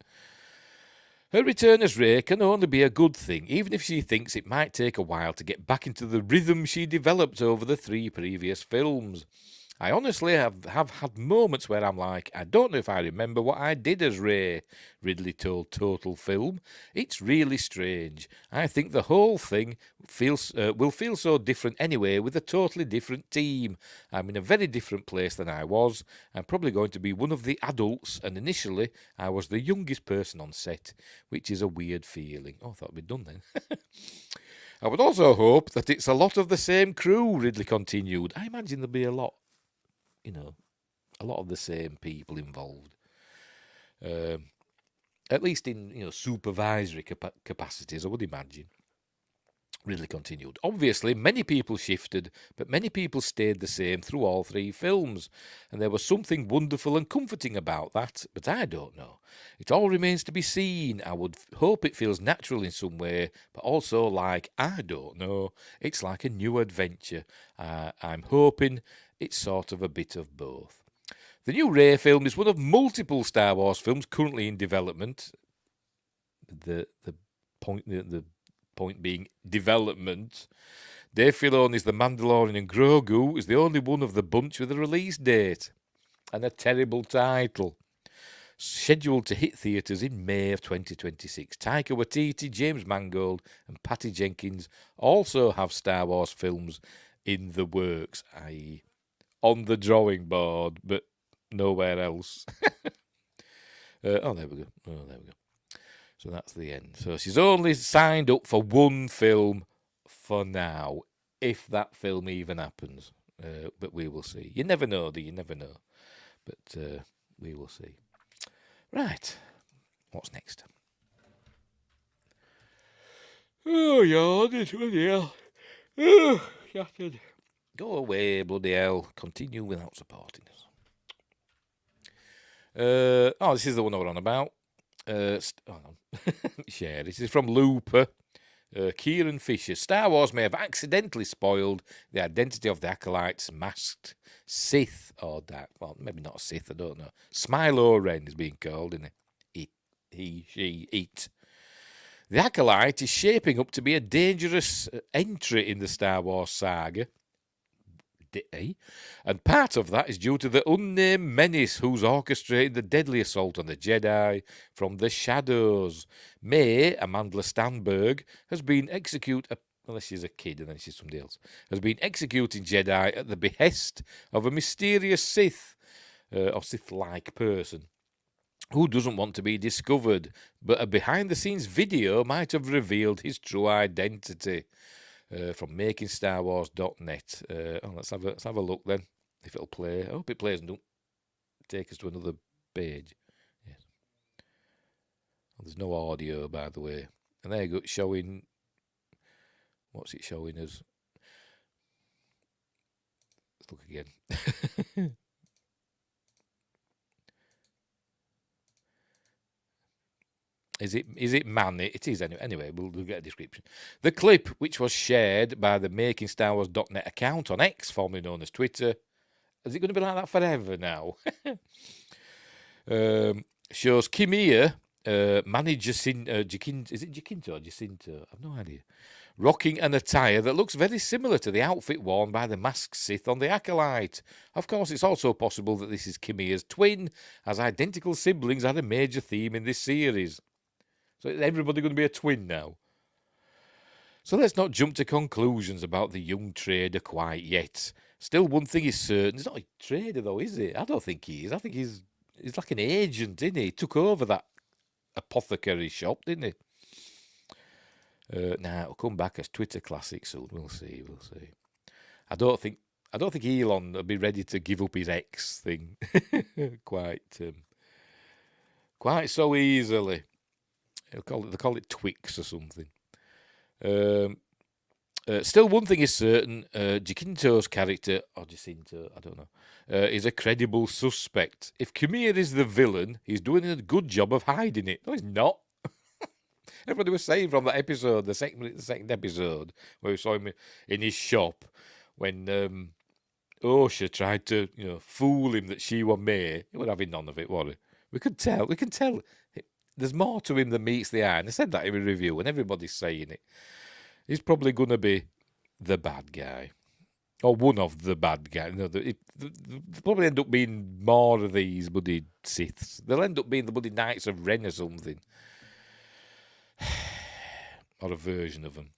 Her return as Rey can only be a good thing, even if she thinks it might take a while to get back into the rhythm she developed over the 3 previous films. I honestly have had moments where I'm like, I don't know if I remember what I did as Rey, Ridley told Total Film. It's really strange. I think the whole thing will feel so different anyway with a totally different team. I'm in a very different place than I was. I'm probably going to be one of the adults, and initially I was the youngest person on set, which is a weird feeling. Oh, I thought we'd done then. I would also hope that it's a lot of the same crew, Ridley continued. I imagine there'll be a lot of the same people involved. At least in, supervisory capacities, I would imagine. Ridley continued. Obviously, many people shifted, but many people stayed the same through all 3 films, and there was something wonderful and comforting about that, but I don't know. It all remains to be seen. I would hope it feels natural in some way, but also like, I don't know, it's like a new adventure. I'm hoping it's sort of a bit of both. The new Rey film is one of multiple Star Wars films currently in development. The point being development. Dave Filoni's The Mandalorian and Grogu is the only one of the bunch with a release date and a terrible title. Scheduled to hit theatres in May of 2026. Taika Waititi, James Mangold and Patty Jenkins also have Star Wars films in the works, i.e. on the drawing board, but nowhere else. There we go. So that's the end. So she's only signed up for one film for now, if that film even happens. But we will see. You never know, do you? Never know. But we will see. Right. What's next? Oh, yawn. Bloody hell. Oh, shattered. Go away, bloody hell. Continue without supporting us. This is the one I was on about. Share. This is from Looper. Kieran Fisher. Star Wars may have accidentally spoiled the identity of the Acolyte's masked Sith, or that. Well, maybe not a Sith, I don't know. Smilo Ren is being called, isn't it? He, she, it. The Acolyte is shaping up to be a dangerous entry in the Star Wars saga. And part of that is due to the unnamed menace who's orchestrated the deadly assault on the Jedi from the shadows. May, Amandla Stanberg, has been unless she's a kid and then she's somebody else, has been executing Jedi at the behest of a mysterious Sith, or Sith-like person, who doesn't want to be discovered, but a behind-the-scenes video might have revealed his true identity. From makingstarwars.net. Let's have a look then, if it'll play. I hope it plays and don't take us to another page. Yes. Well, there's no audio, by the way. And there you go, it's showing. What's it showing us? Let's look again. Is it Manny? It is anyway. Anyway, we'll get a description. The clip, which was shared by the makingstarwars.net account on X, formerly known as Twitter, is it going to be like that forever now? Shows Kimia, Manny Jacinto, is it Jacinto or Jacinto? I've no idea. Rocking an attire that looks very similar to the outfit worn by the masked Sith on the Acolyte. Of course, it's also possible that this is Kimia's twin, as identical siblings are a major theme in this series. So is everybody going to be a twin now? So let's not jump to conclusions about the young trader quite yet. Still, one thing is certain. He's not a trader, though, is he? I don't think he is. I think he's like an agent, isn't he? He took over that apothecary shop, didn't he? Now it'll come back as Twitter classic soon. We'll see. I don't think Elon will be ready to give up his X thing quite so easily. They call it Twix or something. Still, one thing is certain: Jacinto's character, or Jacinto, I don't know, is a credible suspect. If Khmer is the villain, he's doing a good job of hiding it. No, he's not. Everybody was saying from that episode, the second episode, where we saw him in his shop when Osha tried to, fool him that she was May. He wasn't having none of it, was he? We can tell. There's more to him than meets the eye. And I said that in a review, and everybody's saying it. He's probably going to be the bad guy, or one of the bad guys. They'll probably end up being more of these bloody Siths. They'll end up being the bloody Knights of Ren or something. Or a version of them.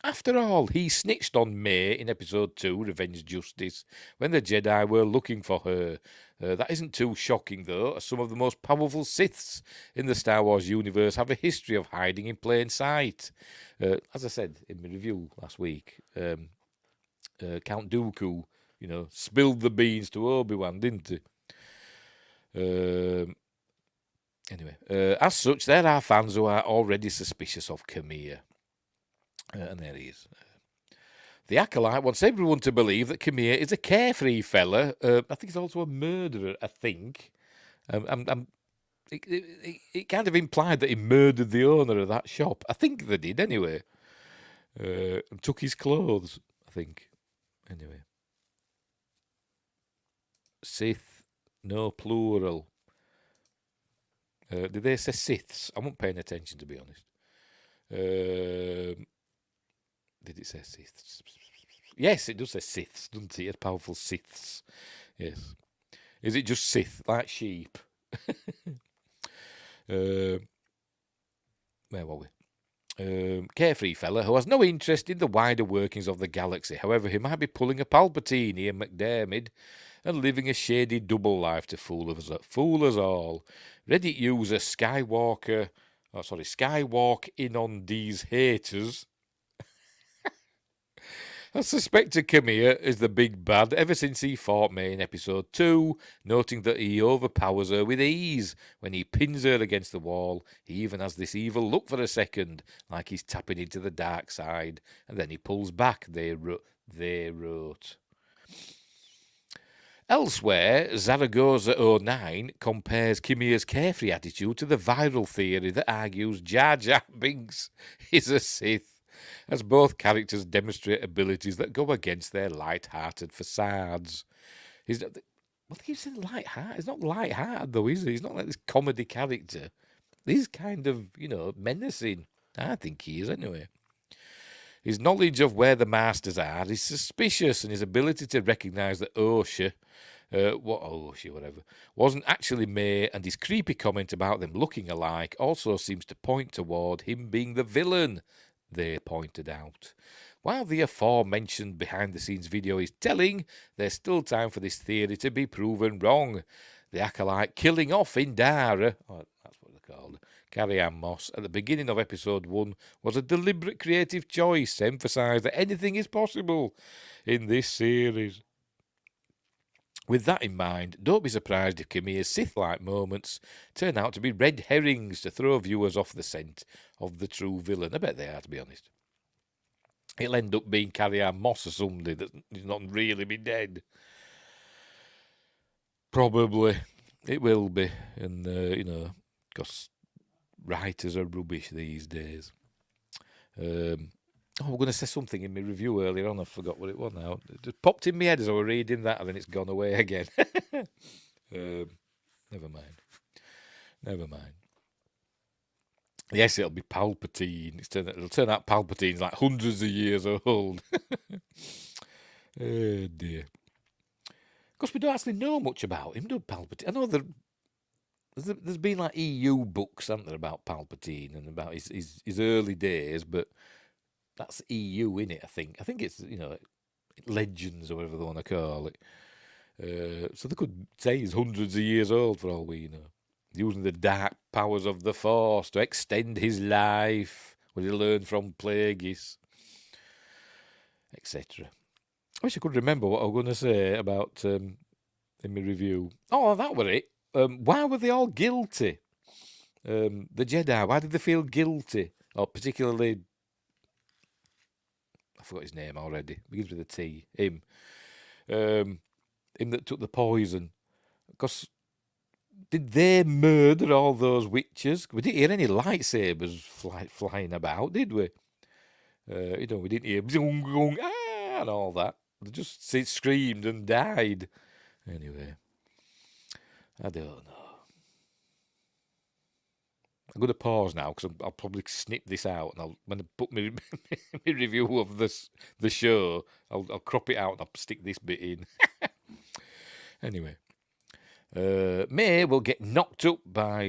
After all, he snitched on May in episode 2, Revenge Justice, when the Jedi were looking for her. That isn't too shocking, though, as some of the most powerful Siths in the Star Wars universe have a history of hiding in plain sight. As I said in my review last week, Count Dooku, spilled the beans to Obi-Wan, didn't he? Anyway, as such, there are fans who are already suspicious of Khmer. And there he is. The Acolyte wants everyone to believe that Khmer is a carefree fella. I think he's also a murderer, I think. It kind of implied that he murdered the owner of that shop. I think they did, anyway. And took his clothes, I think. Anyway. Sith, no plural. Did they say Siths? I wasn't paying attention, to be honest. Did it say Siths? Yes, it does say Siths, doesn't it? Powerful Siths. Yes. Is it just Sith, like sheep? Where were we? Carefree fella who has no interest in the wider workings of the galaxy. However, he might be pulling a Palpatine, Ian McDiarmid, and living a shady double life to fool us all. Reddit user Skywalk in on these haters. I suspected Khmer is the big bad ever since he fought May in episode 2, noting that he overpowers her with ease. When he pins her against the wall, he even has this evil look for a second, like he's tapping into the dark side, and then he pulls back, they wrote. Elsewhere, Zaragoza09 compares Khmer's carefree attitude to the viral theory that argues Jar Jar Binks is a Sith, as both characters demonstrate abilities that go against their light-hearted facades. What keeps saying light-hearted? He's not light-hearted, though, is he? He's not like this comedy character. He's kind of, menacing. I think he is, anyway. His knowledge of where the masters are is suspicious, and his ability to recognise that Osha, wasn't actually May, and his creepy comment about them looking alike also seems to point toward him being the villain, they pointed out. While the aforementioned behind-the-scenes video is telling, there's still time for this theory to be proven wrong. The Acolyte killing off Indara, that's what they're called, Carrie-Anne Moss, at the beginning of episode 1 was a deliberate creative choice to emphasise that anything is possible in this series. With that in mind, don't be surprised if Khmer's Sith-like moments turn out to be red herrings to throw viewers off the scent of the true villain. I bet they are, to be honest. It'll end up being Carrie-Anne Moss or somebody that's not really be dead. Probably. It will be. And, because writers are rubbish these days. I'm going to say something in my review earlier on. I forgot what it was now. It just popped in my head as I was reading that, and then it's gone away again. Never mind. Yes, it'll be Palpatine. It'll turn out Palpatine's like hundreds of years old. Oh, dear. Of course, we don't actually know much about him, do Palpatine? I know there's been like EU books, haven't there, about Palpatine and about his early days, but that's EU, innit, I think. I think it's, legends or whatever they want to call it. So they could say he's hundreds of years old for all we know. using the dark powers of the Force to extend his life, what he learned from Plagueis, etc. I wish I could remember what I was going to say about in my review. Oh, that were it. Why were they all guilty? The Jedi, why did they feel guilty? Or particularly, I forgot his name already. Begins with a T. Him. Him that took the poison. Because did they murder all those witches? We didn't hear any lightsabers flying about, did we? We didn't hear and all that. They just screamed and died. Anyway, I don't know. I'm going to pause now because I'll probably snip this out, and when I put my review of the show, I'll crop it out and I'll stick this bit in. Anyway, May will get knocked up by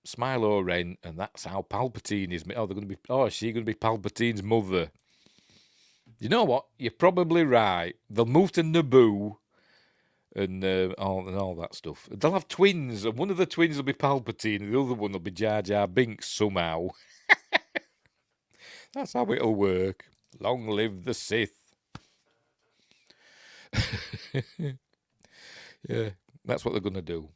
Smilo Ren, and that's how Palpatine is. Is she going to be Palpatine's mother? You know what? You're probably right. They'll move to Naboo. And all that stuff. They'll have twins, and one of the twins will be Palpatine, and the other one will be Jar Jar Binks somehow. That's how it'll work. Long live the Sith. Yeah, that's what they're going to do.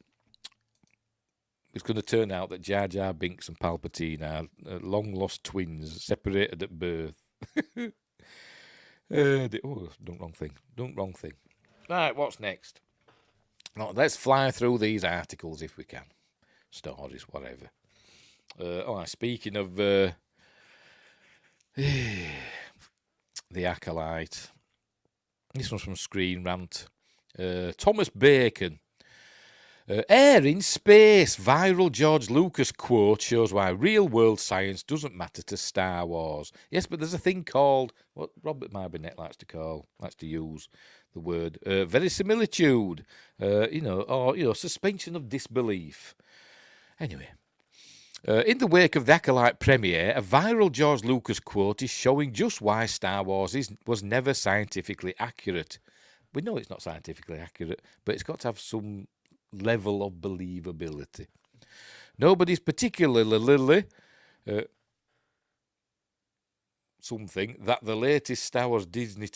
It's going to turn out that Jar Jar Binks and Palpatine are long-lost twins, separated at birth. Done wrong thing. Right, what's next? Well, let's fly through these articles if we can. Stories, whatever. Speaking of the Acolyte, this one's from Screen Rant. Thomas Bacon. Air in space. Viral George Lucas quote shows why real-world science doesn't matter to Star Wars. Yes, but there's a thing called, what Robert Marbinet likes to use the word, verisimilitude, or suspension of disbelief. Anyway, in the wake of the Acolyte premiere, a viral George Lucas quote is showing just why Star Wars was never scientifically accurate. We know it's not scientifically accurate, but it's got to have some level of believability. Nobody's particularly something that the latest Star Wars Disney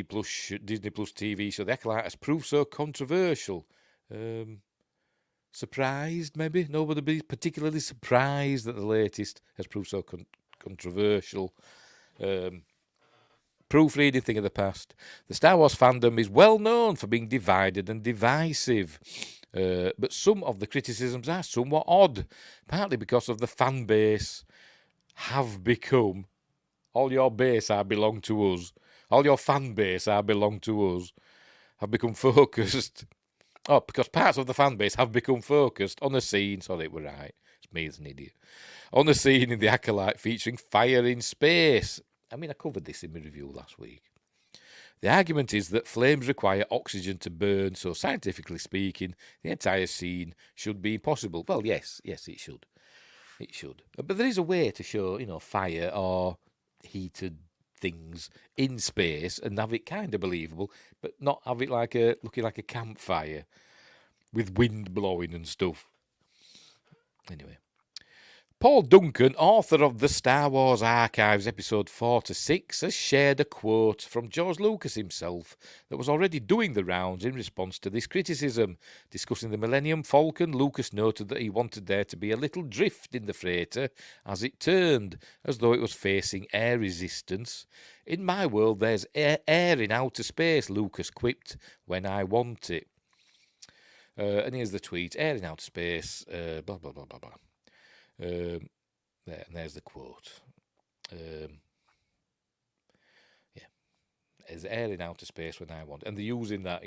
Plus TV show, The Acolyte, has proved so controversial. Surprised, maybe? Nobody be particularly surprised that the latest has proved so controversial. Proofreading thing of the past. The Star Wars fandom is well known for being divided and divisive. But some of the criticisms are somewhat odd, partly because of the fan base have become, all your base belong to us, all your fan base belong to us, have become focused. Oh, because parts of the fan base have become focused on a scene, sorry, we're right, it's me as an idiot, on a scene in The Acolyte featuring fire in space. I mean, I covered this in my review last week. The argument is that flames require oxygen to burn, so scientifically speaking, the entire scene should be impossible. Well, yes, it should. It should. But there is a way to show, fire or heated things in space and have it kind of believable, but not have it looking like a campfire with wind blowing and stuff. Anyway. Paul Duncan, author of the Star Wars Archives Episode 4 to 6, has shared a quote from George Lucas himself that was already doing the rounds in response to this criticism. Discussing the Millennium Falcon, Lucas noted that he wanted there to be a little drift in the freighter as it turned, as though it was facing air resistance. In my world, there's air in outer space, Lucas quipped, when I want it. And here's the tweet, air in outer space, blah, blah, blah, blah, blah. And there's the quote. There's air in outer space when I want, and they're using that,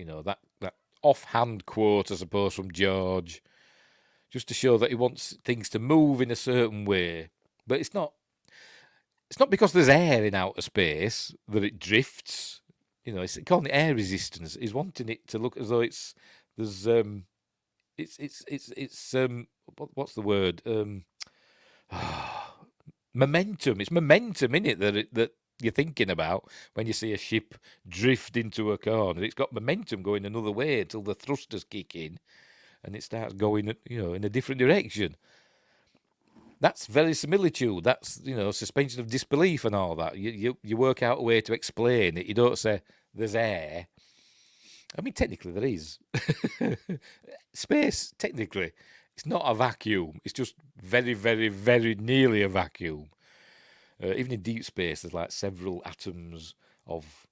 that offhand quote, I suppose, from George, just to show that he wants things to move in a certain way. But it's not because there's air in outer space that it drifts. It's calling it air resistance. He's wanting it to look as though it's what's the word? Momentum. It's momentum in it that you're thinking about when you see a ship drift into a corner. It's got momentum going another way until the thrusters kick in, and it starts going, in a different direction. That's verisimilitude. That's, suspension of disbelief and all that. You work out a way to explain it. You don't say there's air. I mean, technically there is. Space, technically, it's not a vacuum. It's just very, very, very nearly a vacuum. Even in deep space, there's like several atoms of,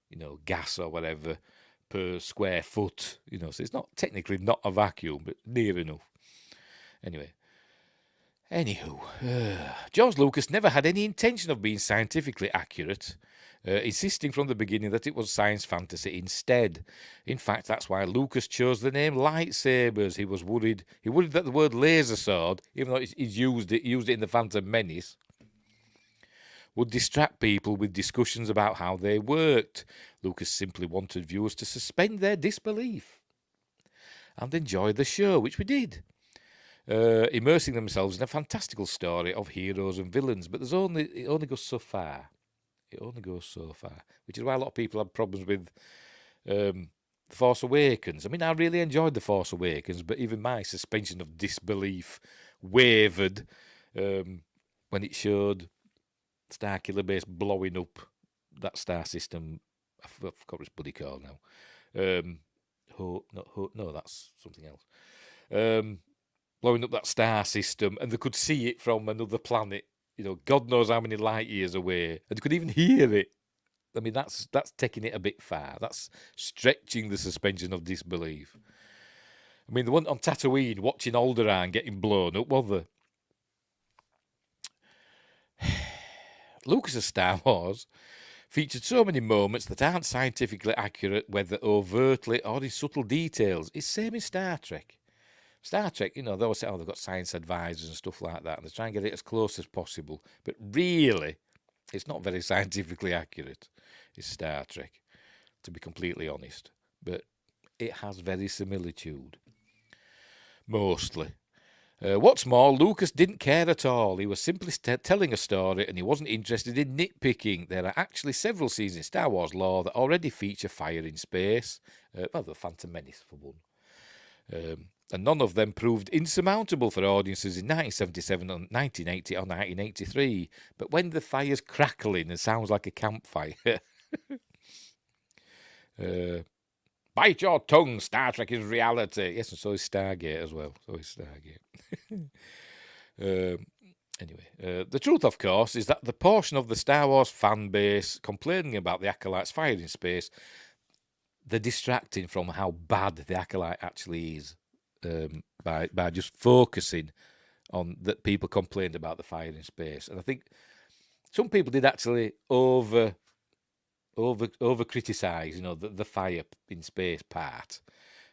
gas or whatever per square foot. So it's not technically not a vacuum, but near enough. Anywho, George Lucas never had any intention of being scientifically accurate, insisting from the beginning that it was science fantasy instead. In fact, that's why Lucas chose the name lightsabers. He worried that the word laser sword, even though he's used it in The Phantom Menace, would distract people with discussions about how they worked. Lucas simply wanted viewers to suspend their disbelief and enjoy the show, which we did. Immersing themselves in a fantastical story of heroes and villains, but it only goes so far. It only goes so far, which is why a lot of people have problems with The Force Awakens. I mean, I really enjoyed The Force Awakens, but even my suspension of disbelief wavered when it showed Starkiller Base blowing up that star system. I forgot what it's bloody called now. No, that's something else. Blowing up that star system, and they could see it from another planet, God knows how many light years away, and they could even hear it. I mean, that's taking it a bit far. That's stretching the suspension of disbelief. I mean, the one on Tatooine watching Alderaan getting blown up, was there? Lucas's Star Wars featured so many moments that aren't scientifically accurate, whether overtly or in subtle details. It's same in Star Trek. Star Trek, they always say, they've got science advisors and stuff like that, and they try and get it as close as possible. But really, it's not very scientifically accurate. It's Star Trek, to be completely honest. But it has verisimilitude, mostly. What's more, Lucas didn't care at all. He was simply telling a story, and he wasn't interested in nitpicking. There are actually several scenes in Star Wars lore that already feature fire in space. The Phantom Menace, for one. And none of them proved insurmountable for audiences in 1977, 1980 or 1983. But when the fire's crackling and sounds like a campfire... bite your tongue, Star Trek is reality. Yes, and so is Stargate as well. So is Stargate. Anyway, the truth, of course, is that the portion of the Star Wars fan base complaining about the Acolyte's fire in space, they're distracting from how bad the Acolyte actually is. By just focusing on that people complained about the fire in space. And I think some people did actually over criticise, the fire in space part.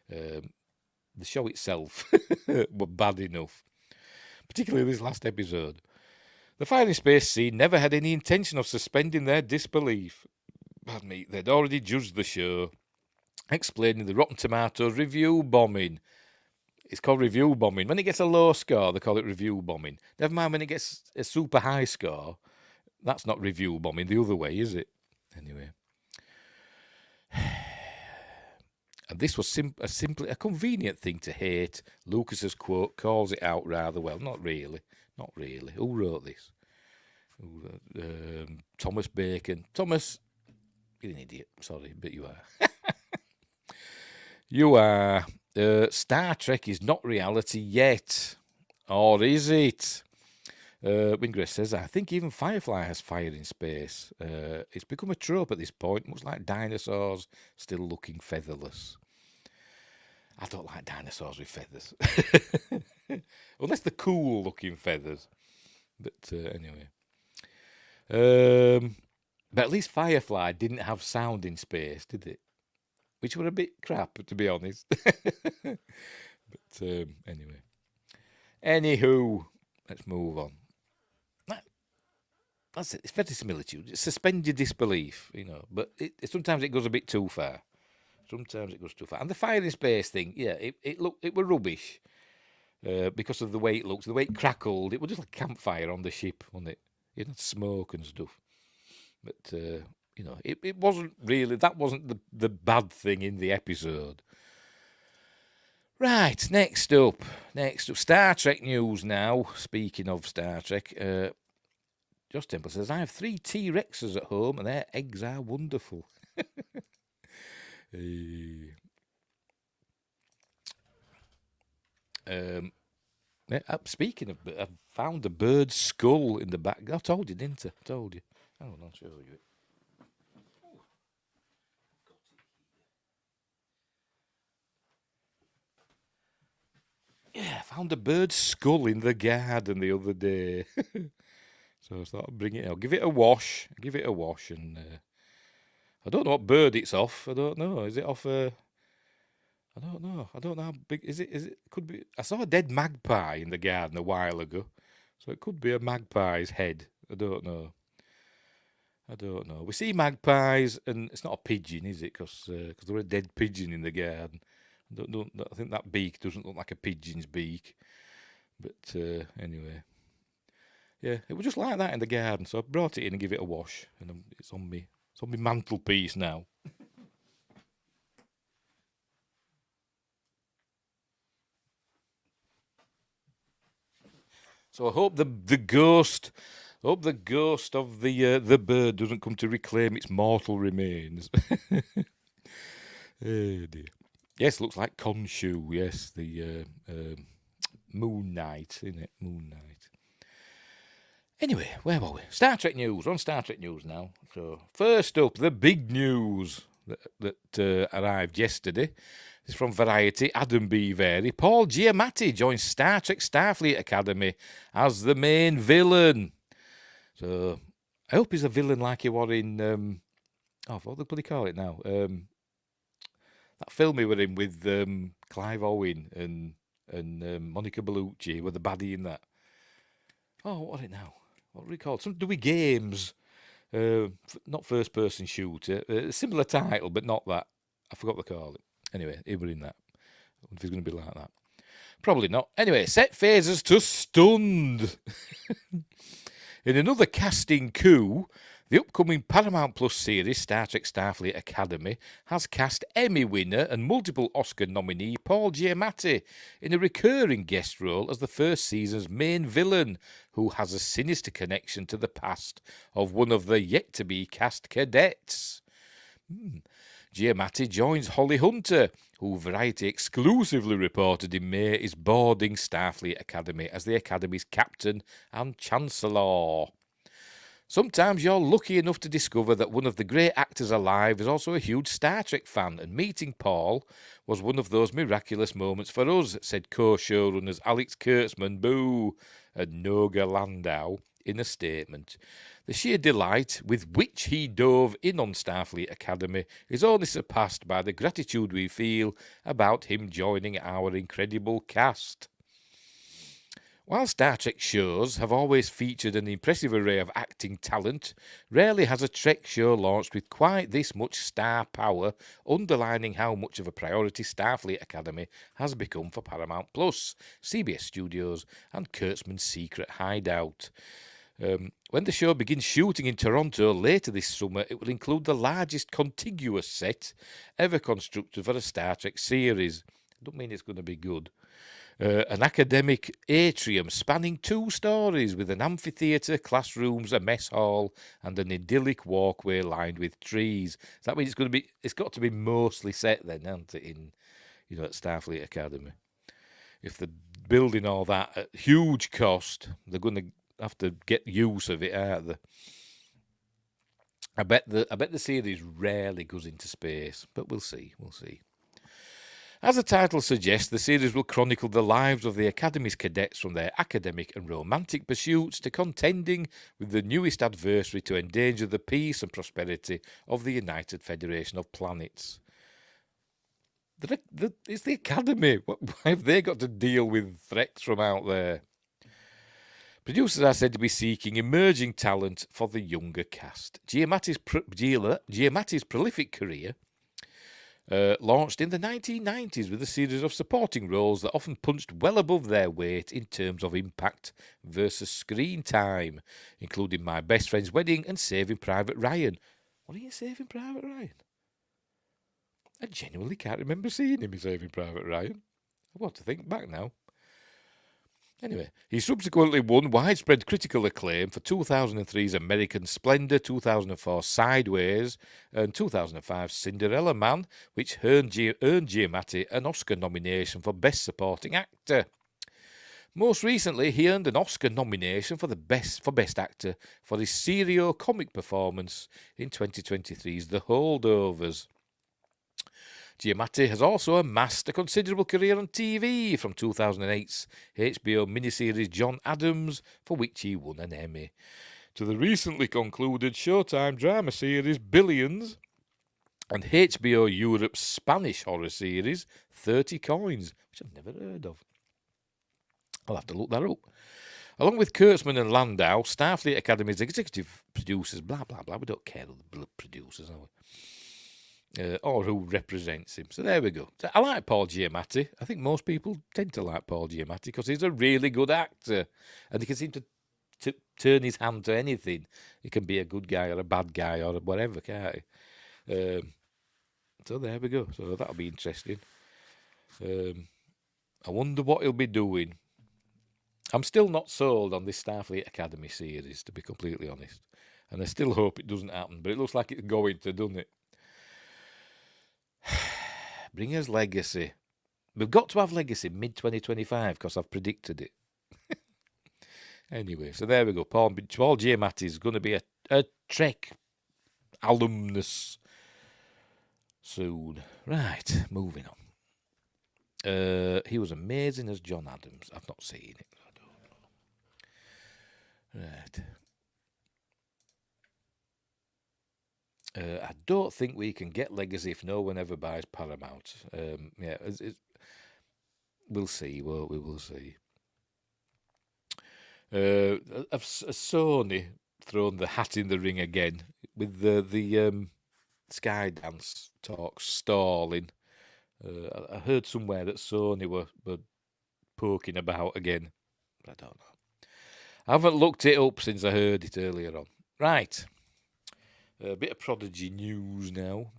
The show itself were bad enough, particularly this last episode. The fire in space scene never had any intention of suspending their disbelief. Pardon me, they'd already judged the show, explaining the Rotten Tomatoes review bombing. It's called review bombing. When it gets a low score, they call it review bombing. Never mind when it gets a super high score. That's not review bombing the other way, is it? Anyway. And this was simply a convenient thing to hate. Lucas's quote calls it out rather well. Not really. Not really. Who wrote this? Thomas Bacon. Thomas, you're an idiot. Sorry, but you are. You are. Star Trek is not reality yet. Or is it? Wingress says, I think even Firefly has fire in space. It's become a trope at this point, much like dinosaurs still looking featherless. I don't like dinosaurs with feathers. Unless they're cool looking feathers. But anyway. But at least Firefly didn't have sound in space, did it? Which were a bit crap, to be honest. But anyway. Anywho, let's move on. That's it. It's verisimilitude. Suspend your disbelief, But sometimes it goes a bit too far. Sometimes it goes too far. And the fire in space thing, yeah, it were rubbish. Because of the way it looks, the way it crackled. It was just like a campfire on the ship, wasn't it? It had smoke and stuff. But, it wasn't really, that wasn't the bad thing in the episode. Right, next up, Star Trek news now. Speaking of Star Trek, Josh Temple says, I have 3 T-Rexes at home and their eggs are wonderful. Speaking of, I found a bird's skull in the back. I told you, didn't I? I told you. Hold on, I'll show you it. Yeah, I found a bird's skull in the garden the other day. So I thought I'd bring it out. Give it a wash. And I don't know what bird it's off. I don't know. Is it off a... I don't know. I don't know how big... Is it... Could be... I saw a dead magpie in the garden a while ago. So it could be a magpie's head. I don't know. We see magpies, and it's not a pigeon, is it? Because there were a dead pigeon in the garden. I think that beak doesn't look like a pigeon's beak. But anyway, yeah, it was just like that in the garden. So I brought it in and give it a wash, and it's on me mantelpiece now. So I hope the ghost of the bird doesn't come to reclaim its mortal remains. Oh dear. Yes, looks like Khonshu. Yes, the Moon Knight, isn't it? Moon Knight. Anyway, where were we? Star Trek news. We're on Star Trek news now. So first up, the big news that arrived yesterday. It's from Variety. Adam B. Vary. Paul Giamatti joins Star Trek Starfleet Academy as the main villain. So I hope he's a villain like he was in what do they call it now? That film he were in with Clive Owen and Monica Bellucci with the baddie in that. Oh, what was it now? What do we call it? Some Dewey Games. Not first person shooter. Similar title, but not that. I forgot what they call it. Anyway, he was in that. I wonder if he's going to be like that. Probably not. Anyway, set phasers to stunned. In another casting coup, the upcoming Paramount Plus series Star Trek Starfleet Academy has cast Emmy winner and multiple Oscar nominee Paul Giamatti in a recurring guest role as the first season's main villain, who has a sinister connection to the past of one of the yet-to-be-cast cadets. Giamatti joins Holly Hunter, who Variety exclusively reported in May is boarding Starfleet Academy as the Academy's captain and chancellor. Sometimes you're lucky enough to discover that one of the great actors alive is also a huge Star Trek fan, and meeting Paul was one of those miraculous moments for us, said co-showrunners Alex Kurtzman, Boo, and Noga Landau in a statement. The sheer delight with which he dove in on Starfleet Academy is only surpassed by the gratitude we feel about him joining our incredible cast. While Star Trek shows have always featured an impressive array of acting talent, rarely has a Trek show launched with quite this much star power, underlining how much of a priority Starfleet Academy has become for Paramount Plus, CBS Studios, and Kurtzman's secret hideout. When the show begins shooting in Toronto later this summer, it will include the largest contiguous set ever constructed for a Star Trek series. I don't mean it's going to be good. An academic atrium spanning 2 stories with an amphitheatre, classrooms, a mess hall, and an idyllic walkway lined with trees. Does that mean it's got to be mostly set then, hasn't it, at Starfleet Academy? If they're building all that at huge cost, they're going to have to get use of it, aren't they? I bet the series rarely goes into space, but we'll see. As the title suggests, the series will chronicle the lives of the Academy's cadets from their academic and romantic pursuits to contending with the newest adversary to endanger the peace and prosperity of the United Federation of Planets. It's the Academy. Why have they got to deal with threats from out there? Producers are said to be seeking emerging talent for the younger cast. Giamatti's prolific career launched in the 1990s with a series of supporting roles that often punched well above their weight in terms of impact versus screen time, including My Best Friend's Wedding and Saving Private Ryan. What are you, Saving Private Ryan? I genuinely can't remember seeing him in Saving Private Ryan. I've got to think back now. Anyway, he subsequently won widespread critical acclaim for 2003's American Splendor, 2004 Sideways, and 2005 Cinderella Man, which earned Giamatti an Oscar nomination for Best Supporting Actor. Most recently, he earned an Oscar nomination for Best Actor for his serio comic performance in 2023's The Holdovers. Giamatti has also amassed a considerable career on TV, from 2008's HBO miniseries John Adams, for which he won an Emmy, to the recently concluded Showtime drama series Billions, and HBO Europe's Spanish horror series 30 Coins, which I've never heard of. I'll have to look that up. Along with Kurtzman and Landau, Starfleet Academy's executive producers, blah, blah, blah. We don't care who the producers are. Or who represents him. So there we go. So I like Paul Giamatti. I think most people tend to like Paul Giamatti because he's a really good actor. And he can seem to turn his hand to anything. He can be a good guy or a bad guy or whatever, can't he? So there we go. So that'll be interesting. I wonder what he'll be doing. I'm still not sold on this Starfleet Academy series, to be completely honest. And I still hope it doesn't happen. But it looks like it's going to, doesn't it? Bring us Legacy. We've got to have Legacy mid-2025 because I've predicted it. Anyway, so there we go. Paul Giamatti is going to be a Trek alumnus soon. Right, moving on. He was amazing as John Adams. I've not seen it. I don't know. Right. I don't think we can get Legacy if no one ever buys Paramount. Yeah, we'll see, won't we? We'll see. Have Sony thrown the hat in the ring again with the Skydance talks stalling? I heard somewhere that Sony were poking about again. I don't know. I haven't looked it up since I heard it earlier on. Right. A bit of Prodigy news now.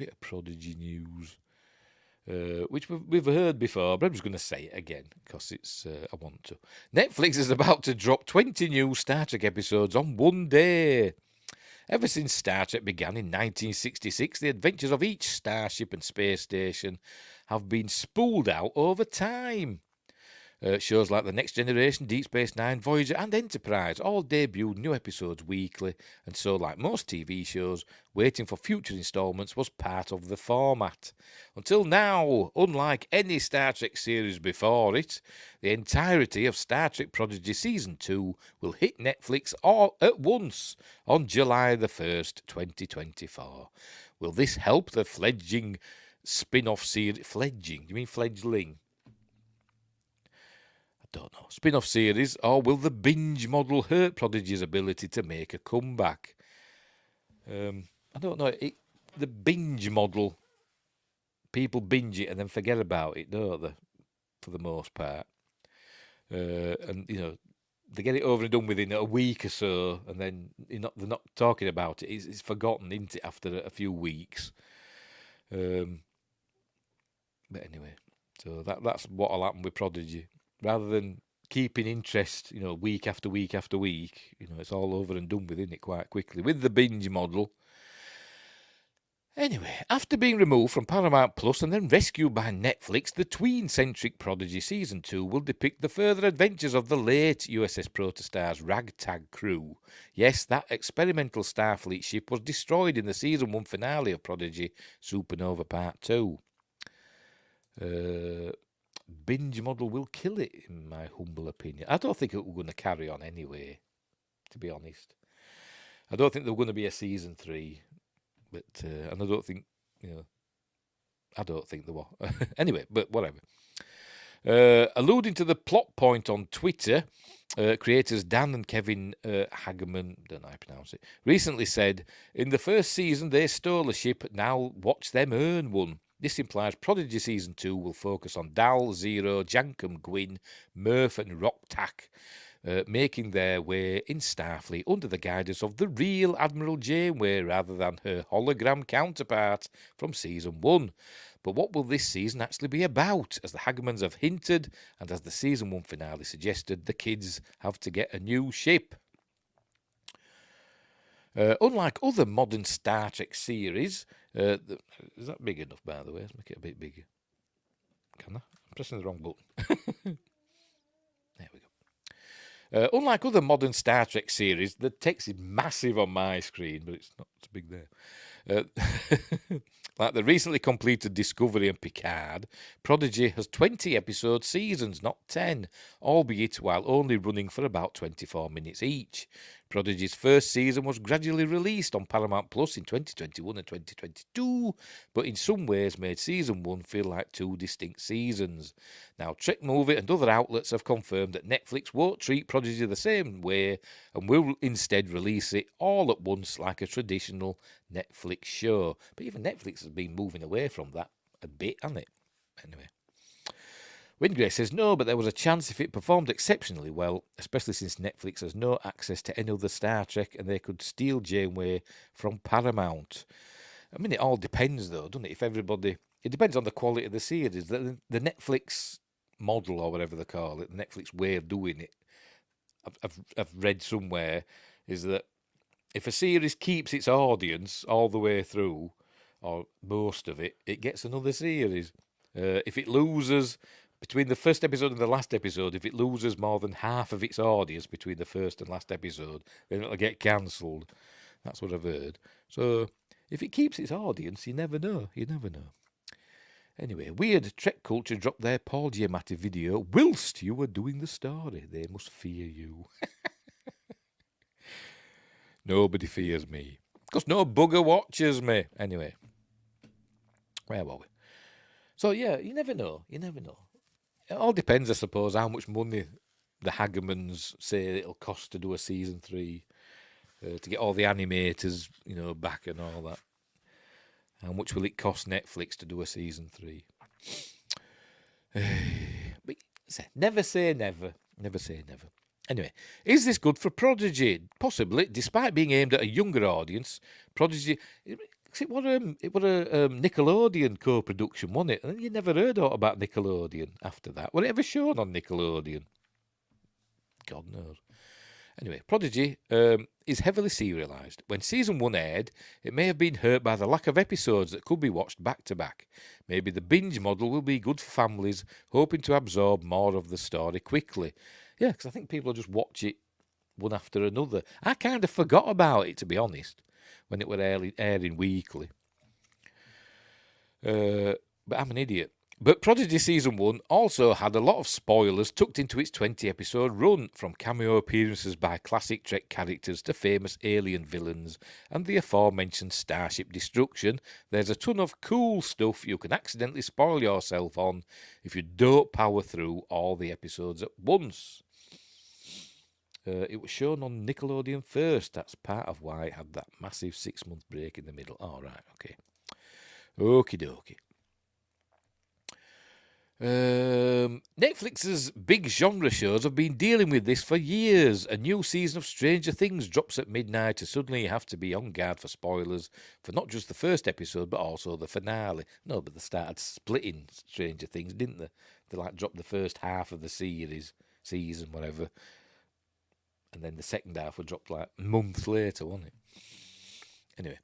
Which we've heard before, but I'm just going to say it again because it's I want to. Netflix is about to drop 20 new Star Trek episodes on one day. Ever since Star Trek began in 1966, the adventures of each starship and space station have been spooled out over time. Shows like The Next Generation, Deep Space Nine, Voyager and Enterprise all debuted new episodes weekly, and so, like most TV shows, waiting for future instalments was part of the format. Until now, unlike any Star Trek series before it, the entirety of Star Trek Prodigy Season 2 will hit Netflix all at once on July the 1st, 2024. Will this help the fledgling spin-off series... Fledging? You mean fledgling? Don't know. Spin-off series, or will the binge model hurt Prodigy's ability to make a comeback? I don't know. The binge model, people binge it and then forget about it, don't they? For the most part. And, you know, they get it over and done within a week or so, and then they're not talking about it. It's forgotten, isn't it, after a few weeks? But anyway, so that's what'll happen with Prodigy. Rather than keeping interest, you know, week after week after week, you know, it's all over and done with, isn't it, quite quickly, with the binge model. Anyway, after being removed from Paramount Plus and then rescued by Netflix, the tween-centric Prodigy Season 2 will depict the further adventures of the late USS Protostar's ragtag crew. Yes, that experimental Starfleet ship was destroyed in the Season 1 finale of Prodigy Supernova Part 2. Binge model will kill it, in my humble opinion. I don't think it was going to carry on anyway, to be honest. I don't think there was going to be a Season 3, but and I don't think, you know, I don't think there was. Anyway, but whatever. Alluding to the plot point on Twitter, creators Dan and Kevin Hageman, don't know how to pronounce it, recently said, in the first season they stole a ship, now watch them earn one. This implies Prodigy Season 2 will focus on Dal, Zero, Jankum, Gwyn, Murph and Roktak, making their way in Starfleet under the guidance of the real Admiral Janeway rather than her hologram counterpart from Season 1. But what will this season actually be about? As the Hagemans have hinted, and as the season 1 finale suggested, the kids have to get a new ship. Unlike other modern Star Trek series, is that big enough, by the way? Let's make it a bit bigger. Can I? I'm pressing the wrong button. There we go. Unlike other modern Star Trek series, the text is massive on my screen, but it's not so big there. Like the recently completed Discovery and Picard, Prodigy has 20-episode seasons, not 10, albeit while only running for about 24 minutes each. Prodigy's first season was gradually released on Paramount Plus in 2021 and 2022, but in some ways made season 1 feel like 2 distinct seasons. Now, Trek Movie and other outlets have confirmed that Netflix won't treat Prodigy the same way and will instead release it all at once like a traditional Netflix show. But even Netflix has been moving away from that a bit, hasn't it? Anyway. Wingray says no, but there was a chance if it performed exceptionally well, especially since Netflix has no access to any other Star Trek and they could steal Janeway from Paramount. I mean, it all depends, though, doesn't it? If everybody... It depends on the quality of the series. The Netflix model, or whatever they call it, the Netflix way of doing it, I've read somewhere, is that if a series keeps its audience all the way through, or most of it, it gets another series. If it loses... Between the first episode and the last episode, if it loses more than half of its audience between the first and last episode, then it'll get cancelled. That's what I've heard. So, if it keeps its audience, you never know. You never know. Anyway, Weird Trek Culture dropped their Paul Giamatti video whilst you were doing the story. They must fear you. Nobody fears me. Because no bugger watches me. Anyway, where were we? So, yeah, you never know. You never know. It all depends, I suppose, how much money the Hagemans say it'll cost to do a season 3, to get all the animators, back and all that. How much will it cost Netflix to do a season 3? But never say never. Never say never. Anyway, is this good for Prodigy? Possibly, despite being aimed at a younger audience. Prodigy... It was a Nickelodeon co-production, wasn't it? And you never heard about Nickelodeon after that. Was it ever shown on Nickelodeon? God knows. Anyway, Prodigy is heavily serialised. When season 1 aired, it may have been hurt by the lack of episodes that could be watched back to back. Maybe the binge model will be good for families hoping to absorb more of the story quickly. Yeah, because I think people just watch it one after another. I kind of forgot about it, to be honest, when it was airing weekly. But I'm an idiot. But Prodigy Season 1 also had a lot of spoilers tucked into its 20-episode run, from cameo appearances by classic Trek characters to famous alien villains and the aforementioned starship destruction. There's a ton of cool stuff you can accidentally spoil yourself on if you don't power through all the episodes at once. It was shown on Nickelodeon first. That's part of why it had that massive 6-month break in the middle. All right, okay. Okie dokie. Netflix's big genre shows have been dealing with this for years. A new season of Stranger Things drops at midnight, and suddenly you have to be on guard for spoilers for not just the first episode, but also the finale. No, but they started splitting Stranger Things, didn't they? They dropped the first half of the season, whatever. And then the second half would drop months later, wasn't it? Anyway.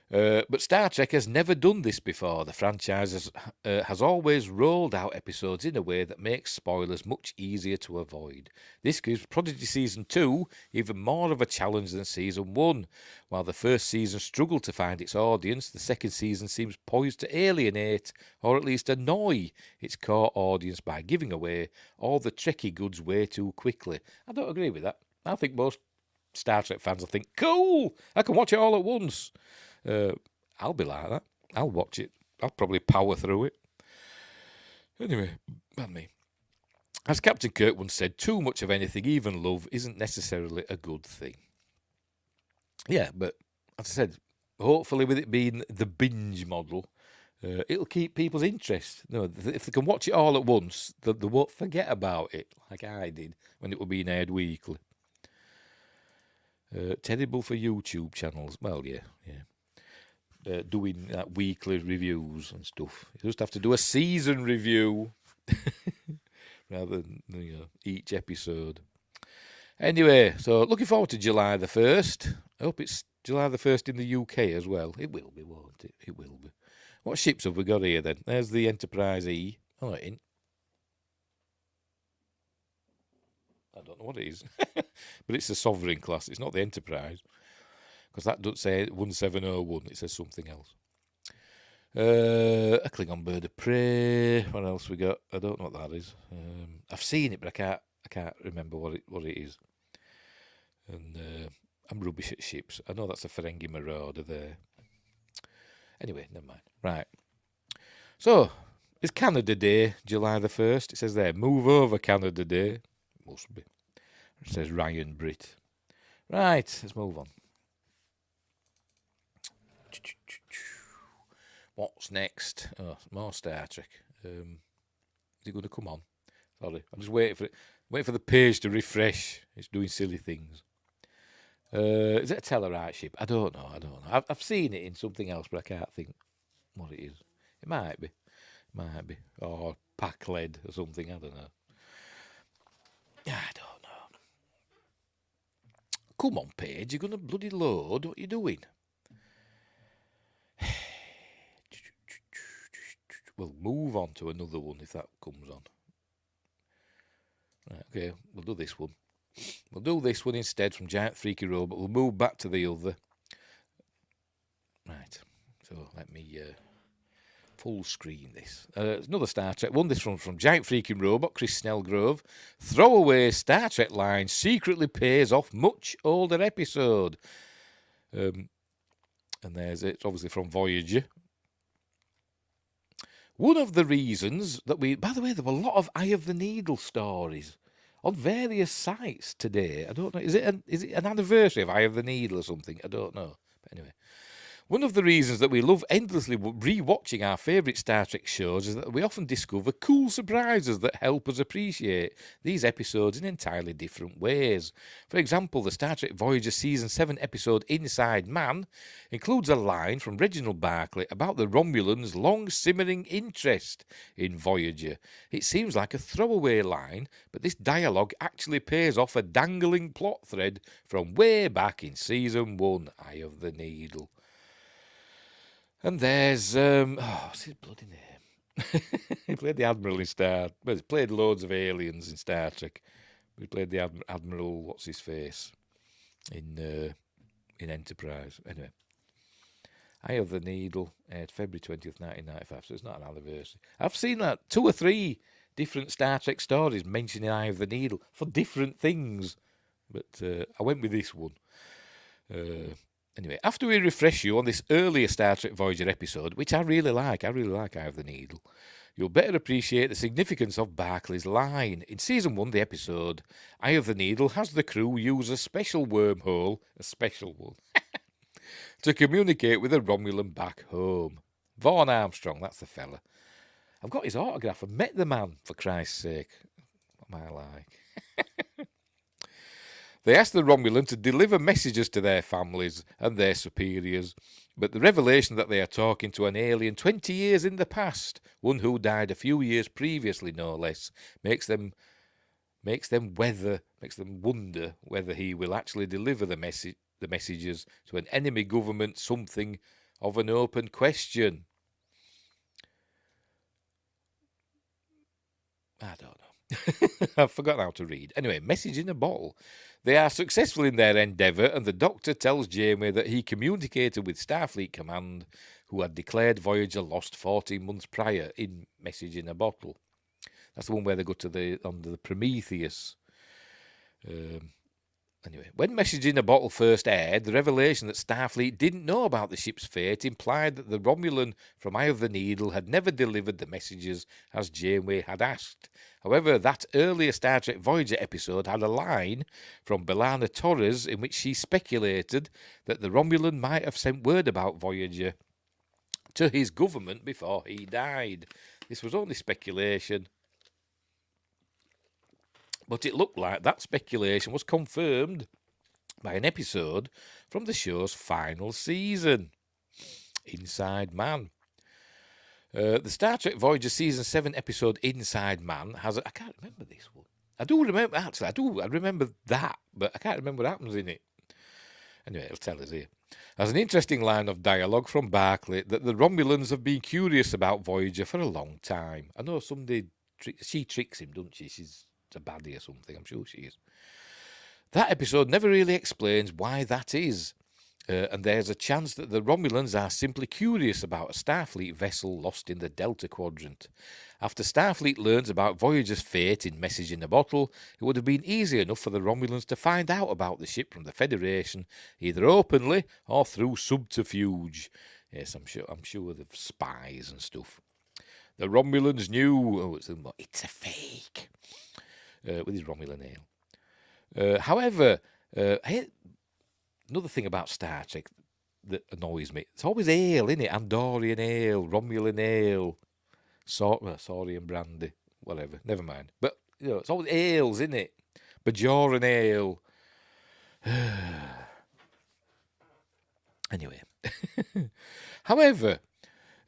But Star Trek has never done this before. The franchise has always rolled out episodes in a way that makes spoilers much easier to avoid. This gives Prodigy Season 2 even more of a challenge than Season 1. While the first season struggled to find its audience, the second season seems poised to alienate, or at least annoy, its core audience by giving away all the Trekkie goods way too quickly. I don't agree with that. I think most Star Trek fans will think, cool, I can watch it all at once. I'll be like that. I'll watch it. I'll probably power through it. Anyway, pardon me. As Captain Kirk once said, too much of anything, even love, isn't necessarily a good thing. Yeah, but as I said, hopefully with it being the binge model, it'll keep people's interest. If they can watch it all at once, they won't forget about it like I did when it was being aired weekly. Terrible for YouTube channels. Well, yeah. doing weekly reviews and stuff. You just have to do a season review rather than each episode. Anyway, so looking forward to July the 1st. I hope it's July the 1st in the UK as well. It will be, won't it? It will be. What ships have we got here then? There's the Enterprise E. Oh, it ain't. I don't know what it is. But it's a Sovereign class. It's not the Enterprise. Because that doesn't say 1701. It says something else. A Klingon bird of prey. What else we got? I don't know what that is. I've seen it, but I can't remember what it is. And I'm rubbish at ships. I know that's a Ferengi Marauder there. Anyway, never mind. Right. So, it's Canada Day, July the 1st. It says there, move over Canada Day. Must be. It says Ryan Britt. Right, let's move on. What's next? Oh, more Star Trek. Is it going to come on? Sorry, I'm just waiting for the page to refresh. It's doing silly things. Is it a Tellarite ship? I don't know. I've seen it in something else, but I can't think what it is. It might be. Or pack lead or something. I don't know. I don't know. Come on, page. You're going to bloody load. What are you doing? We'll move on to another one if that comes on. Right, okay, we'll do this one. We'll do this one instead from Giant Freaky Robot. We'll move back to the other. Right, so let me full screen this. Another Star Trek one. This one from Giant Freaky Robot, Chris Snellgrove. Throwaway Star Trek line secretly pays off much older episode. And there's it. It's obviously from Voyager. One of the reasons that by the way, there were a lot of Eye of the Needle stories on various sites today. I don't know. Is it an anniversary of Eye of the Needle or something? I don't know. But anyway. One of the reasons that we love endlessly re-watching our favourite Star Trek shows is that we often discover cool surprises that help us appreciate these episodes in entirely different ways. For example, the Star Trek Voyager Season 7 episode Inside Man includes a line from Reginald Barclay about the Romulans' long-simmering interest in Voyager. It seems like a throwaway line, but this dialogue actually pays off a dangling plot thread from way back in Season 1, Eye of the Needle. And there's, what's his bloody name? He played the Admiral in he's played loads of aliens in Star Trek. He played the Admiral, what's his face, in Enterprise. Anyway, Eye of the Needle, February 20th, 1995, so it's not an anniversary. I've seen that 2 or 3 different Star Trek stories mentioning Eye of the Needle for different things, but I went with this one. Anyway, after we refresh you on this earlier Star Trek Voyager episode, which I really like Eye of the Needle, you'll better appreciate the significance of Barclay's line. In Season 1, the episode, Eye of the Needle has the crew use a special wormhole, a special one, to communicate with a Romulan back home. Vaughn Armstrong, that's the fella. I've got his autograph. I met the man, for Christ's sake. What am I like? They asked the Romulan to deliver messages to their families and their superiors, but the revelation that they are talking to an alien 20 years in the past, one who died a few years previously, no less, makes them wonder whether he will actually deliver the messages to an enemy government, something of an open question. I don't know. I've forgotten how to read. Anyway, message in a bottle. They are successful in their endeavour, and the Doctor tells Janeway that he communicated with Starfleet Command, who had declared Voyager lost 14 months prior in Message in a Bottle. That's the one where they go to under the Prometheus. Anyway, when Message in a Bottle first aired, the revelation that Starfleet didn't know about the ship's fate implied that the Romulan from Eye of the Needle had never delivered the messages as Janeway had asked. However, that earlier Star Trek Voyager episode had a line from B'Elanna Torres in which she speculated that the Romulan might have sent word about Voyager to his government before he died. This was only speculation, but it looked like that speculation was confirmed by an episode from the show's final season. Inside Man. The Star Trek Voyager Season 7 episode Inside Man has... I can't remember this one. I remember that, but I can't remember what happens in it. Anyway, it'll tell us here. There's an interesting line of dialogue from Barclay that the Romulans have been curious about Voyager for a long time. I know she tricks him, doesn't she? She's a baddie or something. I'm sure she is. That episode never really explains why that is. And there's a chance that the Romulans are simply curious about a Starfleet vessel lost in the Delta Quadrant. After Starfleet learns about Voyager's fate in Message in a Bottle, it would have been easy enough for the Romulans to find out about the ship from the Federation, either openly or through subterfuge. Yes, I'm sure they're spies and stuff. The Romulans knew... it's a fake. With his Romulan ale. However... another thing about Star Trek that annoys me, it's always ale, isn't it? Andorian ale, Romulan ale, Saurian brandy, whatever, never mind. But, it's always ales, isn't it? Bajoran ale. Anyway. However,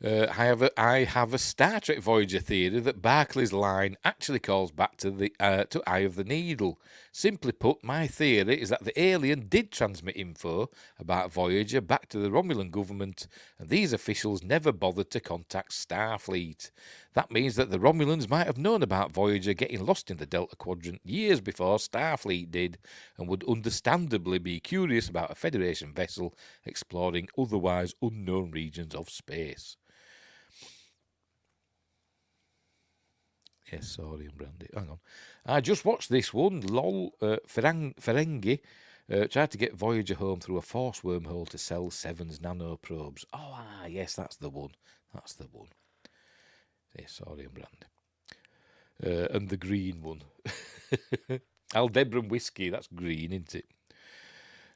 I have a Star Trek Voyager theory that Barclay's line actually calls back to Eye of the Needle. Simply put, my theory is that the alien did transmit info about Voyager back to the Romulan government, and these officials never bothered to contact Starfleet. That means that the Romulans might have known about Voyager getting lost in the Delta Quadrant years before Starfleet did, and would understandably be curious about a Federation vessel exploring otherwise unknown regions of space. Yes, Saurian brandy. Hang on. I just watched this one. Lol. Ferengi tried to get Voyager home through a force wormhole to sell Seven's nanoprobes. Oh, yes, that's the one. That's the one. Yes, Saurian brandy. And the green one. Aldebaran whiskey. That's green, isn't it?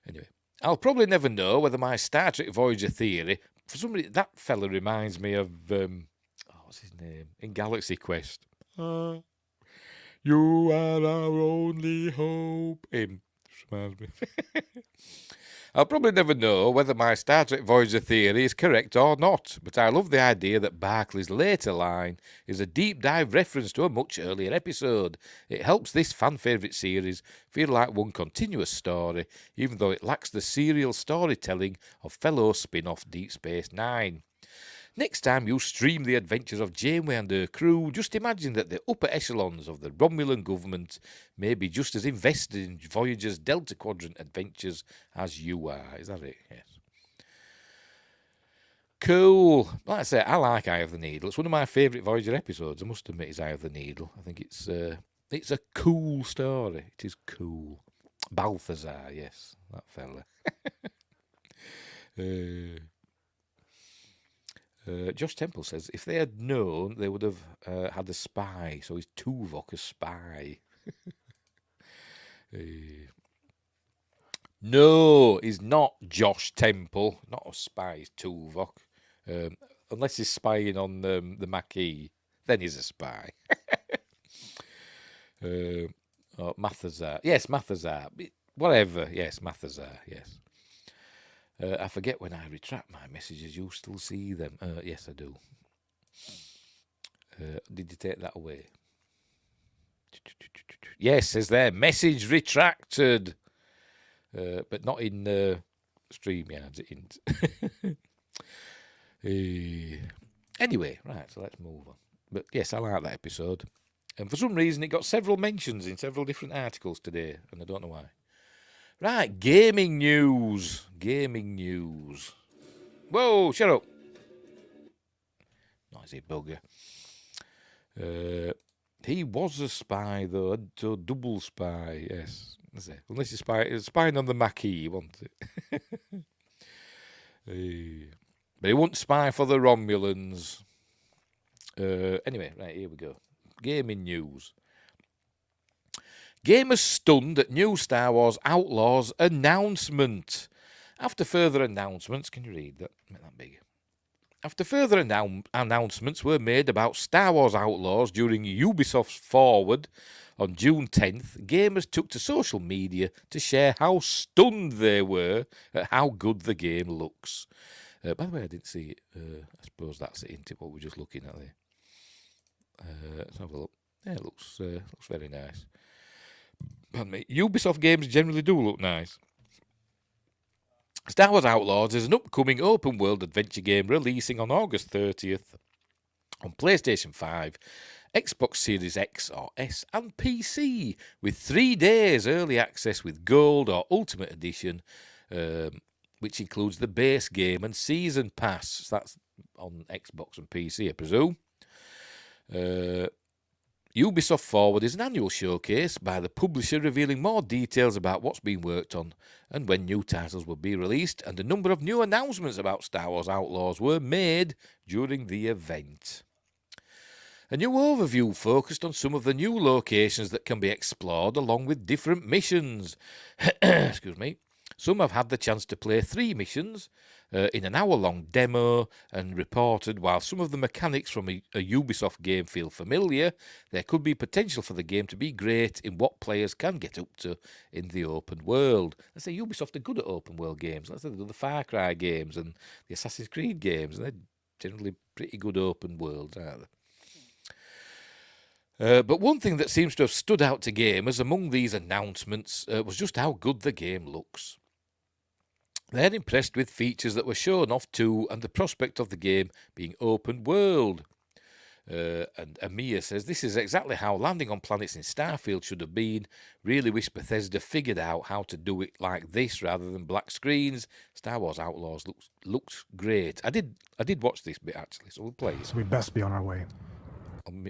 Anyway. I'll probably never know whether my Star Trek Voyager theory... For some reason, that fella reminds me of... what's his name? In Galaxy Quest. You are our only hope. Him. Reminds me. I'll probably never know whether my Star Trek Voyager theory is correct or not, but I love the idea that Barclay's later line is a deep dive reference to a much earlier episode. It helps this fan favourite series feel like one continuous story, even though it lacks the serial storytelling of fellow spin-off Deep Space Nine. Next time you stream the adventures of Janeway and her crew, just imagine that the upper echelons of the Romulan government may be just as invested in Voyager's Delta Quadrant adventures as you are. Is that it? Yes. Cool. Like I say, I like Eye of the Needle. It's one of my favourite Voyager episodes. I must admit it's Eye of the Needle. I think it's a cool story. It is cool. Balthazar, yes, that fella. Josh Temple says, if they had known, they would have had a spy. So is Tuvok a spy? No, he's not Josh Temple. Not a spy, he's Tuvok. Unless he's spying on the Maquis, then he's a spy. Mathazar. Yes, Mathazar. Whatever. Yes, Mathazar. Yes. I forget when I retract my messages, you still see them. Yes, I do. Did you take that away? Yes, says there, message retracted. But not in StreamYard. It isn't. Anyway, right, so let's move on. But yes, I like that episode. And for some reason, it got several mentions in several different articles today, and I don't know why. Right, gaming news. Gaming news. Whoa, shut up. Noisy bugger. He was a spy, though. A double spy, yes. Unless he's spying on the Maquis, wasn't it? But he won't spy for the Romulans. Anyway, right, here we go. Gaming news. Gamers stunned at new Star Wars Outlaws announcement. After further announcements, can you read that? Make that big. After further announcements were made about Star Wars Outlaws during Ubisoft's Forward on June 10th, gamers took to social media to share how stunned they were at how good the game looks. By the way, I didn't see it. I suppose that's it, isn't it, what we're just looking at there. Let's have a look. Yeah, it looks very nice. Pardon me. Ubisoft games generally do look nice. Star Wars Outlaws is an upcoming open-world adventure game releasing on August 30th on PlayStation 5, Xbox Series X or S, and PC, with 3 days early access with Gold or Ultimate Edition, which includes the base game and Season Pass. So that's on Xbox and PC, I presume. Ubisoft Forward is an annual showcase by the publisher revealing more details about what's being worked on and when new titles will be released, and a number of new announcements about Star Wars Outlaws were made during the event. A new overview focused on some of the new locations that can be explored along with different missions. Excuse me. Some have had the chance to play 3 missions in an hour-long demo and reported while some of the mechanics from a Ubisoft game feel familiar, there could be potential for the game to be great in what players can get up to in the open world. Let's say Ubisoft are good at open world games. Let's say they do the Far Cry games and the Assassin's Creed games. They're generally pretty good open worlds, aren't they? But one thing that seems to have stood out to gamers among these announcements was just how good the game looks. They're impressed with features that were shown off too, and the prospect of the game being open world. And Amir says, this is exactly how landing on planets in Starfield should have been. Really wish Bethesda figured out how to do it like this rather than black screens. Star Wars Outlaws looks great. I did watch this bit actually, so we'll play it. So we best be on our way.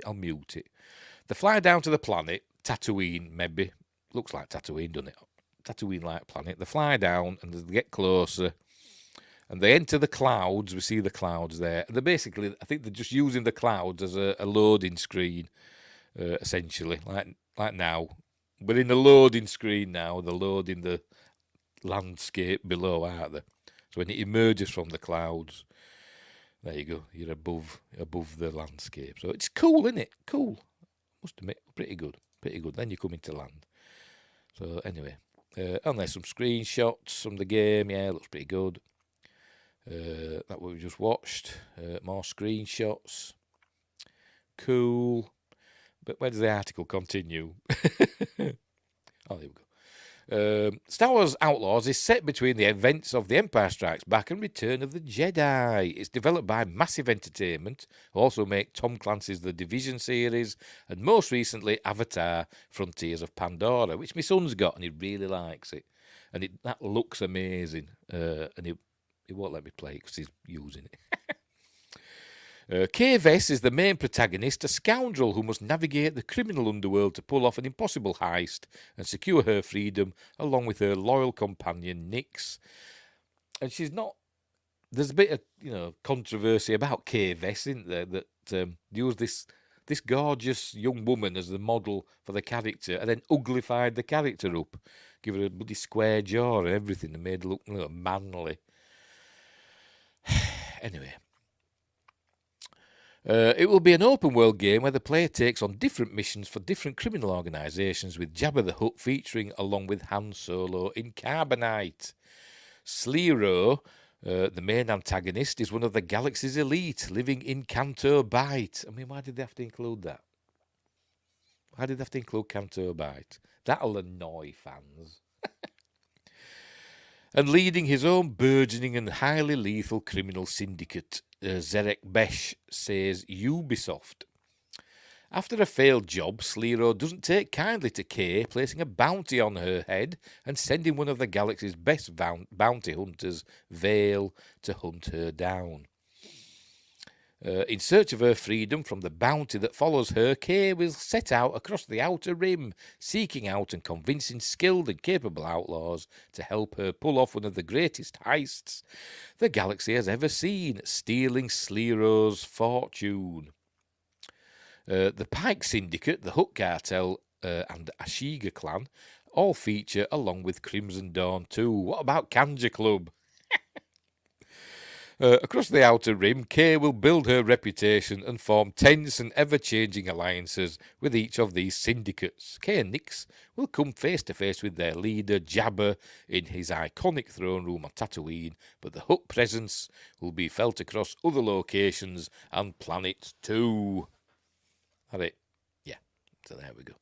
I'll mute it. They fly down to the planet, Tatooine maybe. Looks like Tatooine, doesn't it? Tatooine-like planet. They fly down and they get closer. And they enter the clouds. We see the clouds there. And they're basically, I think they're just using the clouds as a loading screen, essentially, like now. We're in the loading screen now. They're loading the landscape below, aren't they? So when it emerges from the clouds, there you go. You're above the landscape. So it's cool, isn't it? Cool. Must admit, pretty good. Pretty good. Then you come into land. So anyway, and there's some screenshots from the game. Yeah, looks pretty good. That what we just watched. More screenshots. Cool. But where does the article continue? Oh, there we go. Star Wars Outlaws is set between the events of The Empire Strikes Back and Return of the Jedi. It's developed by Massive Entertainment, who also make Tom Clancy's The Division series, and most recently Avatar: Frontiers of Pandora, which my son's got and he really likes it. And that looks amazing. And he won't let me play it because he's using it. Kay Vess is the main protagonist, a scoundrel who must navigate the criminal underworld to pull off an impossible heist and secure her freedom, along with her loyal companion Nix. And she's not. There's a bit of controversy about Kay Vess, isn't there? That used this gorgeous young woman as the model for the character, and then uglified the character up, give her a bloody square jaw and everything, and made her look manly. Anyway. It will be an open-world game where the player takes on different missions for different criminal organisations, with Jabba the Hutt featuring along with Han Solo in Carbonite. Slero, the main antagonist, is one of the galaxy's elite, living in Canto Bight. I mean, why did they have to include that? Why did they have to include Canto Bight? That'll annoy fans. And leading his own burgeoning and highly lethal criminal syndicate, Zerek Besh says Ubisoft. After a failed job, Slero doesn't take kindly to Kay placing a bounty on her head and sending one of the galaxy's best bounty hunters, Vale, to hunt her down. In search of her freedom from the bounty that follows her, Kay will set out across the Outer Rim, seeking out and convincing skilled and capable outlaws to help her pull off one of the greatest heists the galaxy has ever seen, stealing Slero's fortune. The Pike Syndicate, the Hutt Cartel, and Ashiga Clan all feature along with Crimson Dawn too. What about Kanja Club? Across the Outer Rim, Kay will build her reputation and form tense and ever-changing alliances with each of these syndicates. Kay and Nyx will come face-to-face with their leader, Jabba, in his iconic throne room on Tatooine, but the Hutt presence will be felt across other locations and planets too. That it? Yeah, so there we go.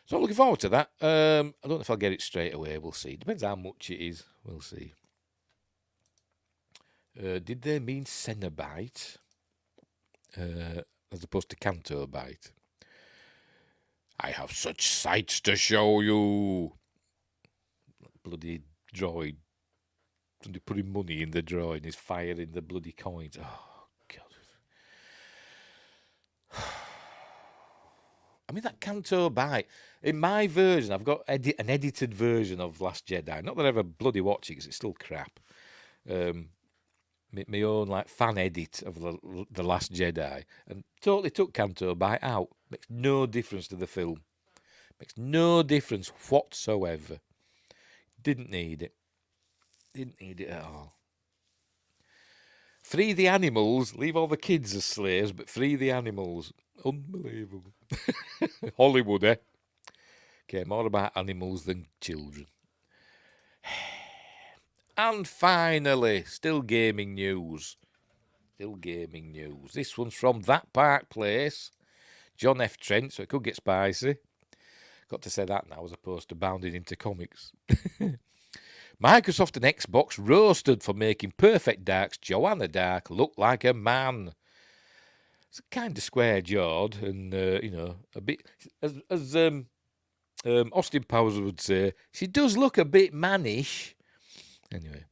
So I'm looking forward to that. I don't know if I'll get it straight away. We'll see. Depends how much it is. We'll see. Did they mean Cenobite as opposed to Cantobite? I have such sights to show you. Bloody droid. Somebody putting money in the drawer and he's firing the bloody coins. Oh, God. I mean, that Cantobite. In my version, I've got an edited version of Last Jedi. Not that I ever bloody watch it because it's still crap. My own like fan edit of the Last Jedi, and totally took Cantobite out. Makes no difference to the film. Makes no difference whatsoever. Didn't need it. Didn't need it at all. Free the animals. Leave all the kids as slaves, but free the animals. Unbelievable. Hollywood, eh? Care more about animals than children. And finally, still gaming news. This one's from That Park Place. John F. Trent, so it could get spicy. Got to say that now as opposed to bounding into comics. Microsoft and Xbox roasted for making Perfect Dark's Joanna Dark look like a man. It's kind of square-jawed and, a bit... As Austin Powers would say, she does look a bit mannish. Anyway,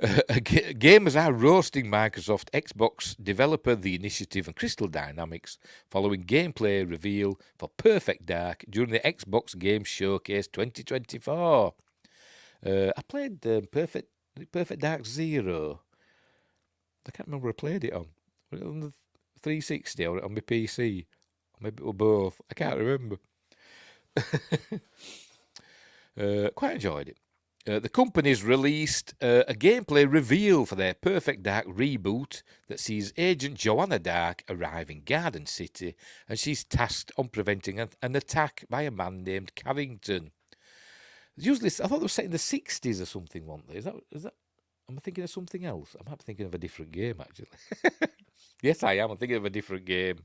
gamers are roasting Microsoft, Xbox developer The Initiative and Crystal Dynamics following gameplay reveal for Perfect Dark during the Xbox Game Showcase 2024. I played Perfect Dark Zero. I can't remember what I played it on. Was it on the 360 or on my PC? Or maybe it were both. I can't remember. Quite enjoyed it. The company's released a gameplay reveal for their Perfect Dark reboot that sees Agent Joanna Dark arrive in Garden City, and she's tasked on preventing an attack by a man named Carrington. Usually, I thought they were set in the 60s or something, weren't they? Is that? Am I thinking of something else? I might be thinking of a different game, actually. Yes, I am. I'm thinking of a different game.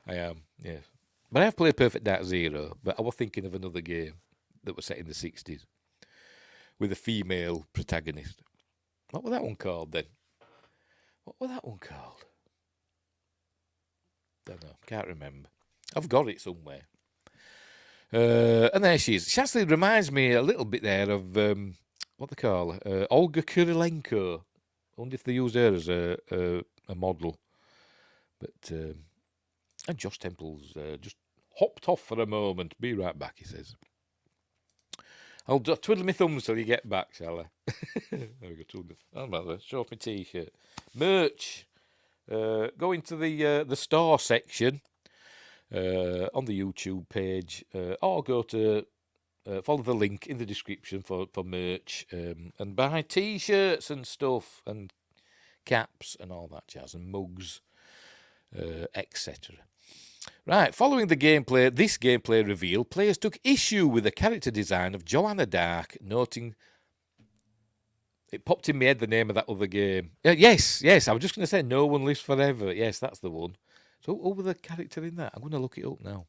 I am, yes. But I have played Perfect Dark Zero, but I was thinking of another game that was set in the 60s. With a female protagonist. What was that one called then? Don't know. Can't remember. I've got it somewhere. And there she is. She actually reminds me a little bit there of what they call her, Olga Kurilenko. I wonder if they used her as a model. But and Josh Temple's just hopped off for a moment. Be right back, he says. I'll twiddle my thumbs till you get back, shall I? There we go, twiddle my thumbs. Show off my t-shirt. Merch. Go into the store section on the YouTube page, or go to follow the link in the description for merch, and buy t-shirts and stuff, and caps and all that jazz, and mugs, etc. Right, following this gameplay reveal, players took issue with the character design of Joanna Dark, noting... It popped in my head the name of that other game. Yes, I was just going to say No One Lives Forever. Yes, that's the one. So who was the character in that? I'm going to look it up now.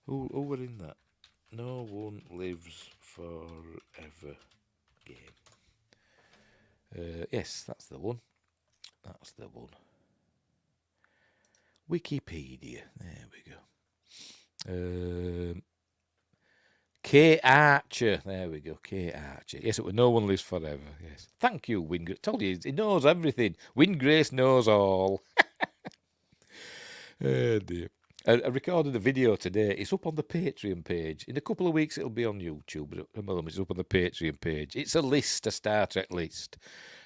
Who were in that? No One Lives Forever game. Yes, that's the one. Wikipedia. There we go. Kay Archer. There we go. Kay Archer. Yes, it was No One Lives Forever. Yes. Thank you, Windgrace. Told you, he knows everything. Windgrace knows all. Oh, dear. I recorded a video today. It's up on the Patreon page. In a couple of weeks, it'll be on YouTube. But at the moment, it's up on the Patreon page. It's a list, a Star Trek list.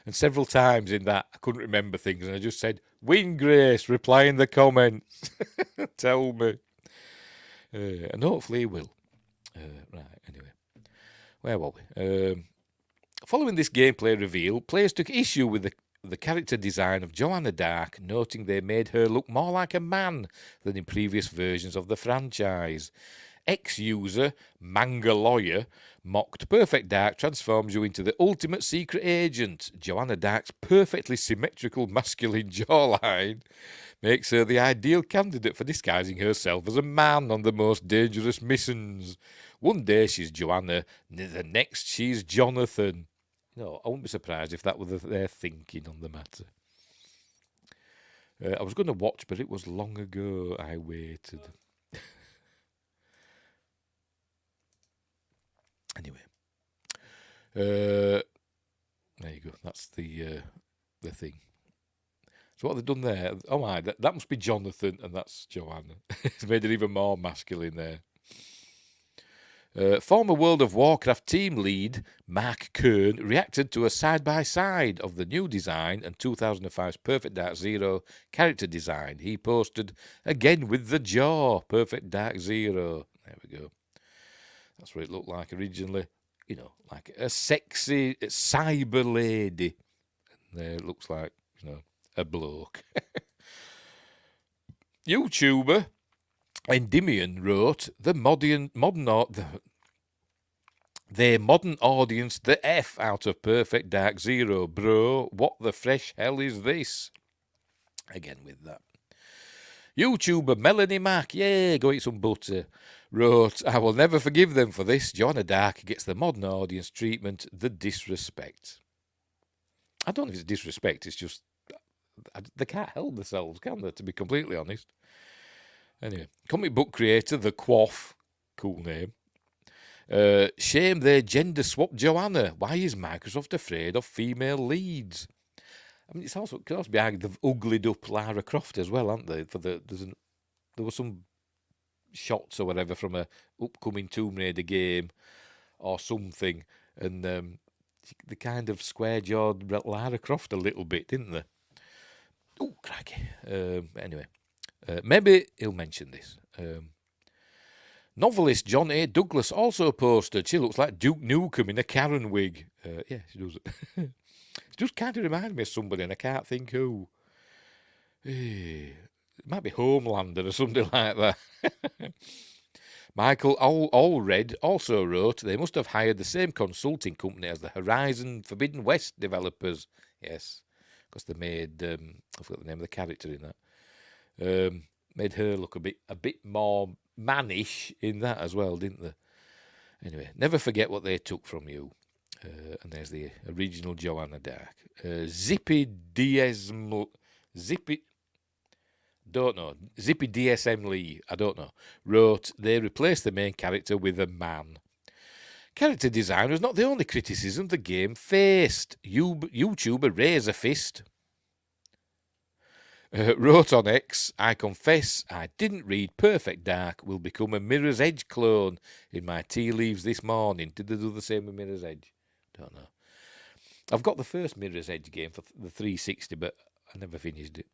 And several times in that, I couldn't remember things. And I just said, Windgrace, reply in the comments. Tell me. And hopefully he will. Right, anyway. Where were we? Following this gameplay reveal, players took issue with the character design of Joanna Dark, noting they made her look more like a man than in previous versions of the franchise. Ex-user Manga Lawyer mocked Perfect Dark transforms you into the ultimate secret agent. Joanna Dark's perfectly symmetrical masculine jawline makes her the ideal candidate for disguising herself as a man on the most dangerous missions. One day she's Joanna, the next she's Jonathan. No, I wouldn't be surprised if that was their thinking on the matter. I was going to watch, but it was long ago I waited. Anyway, there you go. That's the thing. So what have they done there? Oh my, that must be Jonathan, and that's Joanna. It's made it even more masculine there. Former World of Warcraft team lead Mark Kern reacted to a side-by-side of the new design and 2005's Perfect Dark Zero character design. He posted, again with the jaw, Perfect Dark Zero. There we go. That's what it looked like originally. You know, like a sexy cyber lady. And there it looks like, you know, a bloke. YouTuber Endymion wrote, they modern audience the F out of Perfect Dark Zero. Bro, what the fresh hell is this? Again with that. YouTuber Melanie Mack, yeah, go eat some butter, wrote, I will never forgive them for this. Joanna Dark gets the modern audience treatment, the disrespect. I don't know if it's disrespect, it's just, they can't help themselves, can they, to be completely honest? Anyway, comic book creator, The Quaff, cool name, shame they gender swapped Joanna. Why is Microsoft afraid of female leads? I mean, it can also be argued they've uglied up Lara Croft as well, haven't they? There were some shots or whatever from a upcoming Tomb Raider game or something, and they kind of square-jawed Lara Croft a little bit, didn't they? Oh, crikey. Anyway, maybe he'll mention this. Novelist John A. Douglas also posted, she looks like Duke Nukem in a Karen wig. Yeah, she does. It just kind of reminds me of somebody, and I can't think who. It might be Homelander or something like that. Michael Allred also wrote, they must have hired the same consulting company as the Horizon Forbidden West developers. Yes, because they made, I forgot the name of the character in that. Made her look a bit more mannish in that as well, didn't they? Anyway, never forget what they took from you. And there's the original Joanna Dark. Zippy DSM Lee, I don't know, wrote, they replaced the main character with a man. Character design was not the only criticism the game faced. YouTuber Razor Fist wrote on X, I confess I didn't read Perfect Dark will become a Mirror's Edge clone in my tea leaves this morning. Did they do the same with Mirror's Edge? Don't know. I've got the first Mirror's Edge game for the 360, but I never finished it.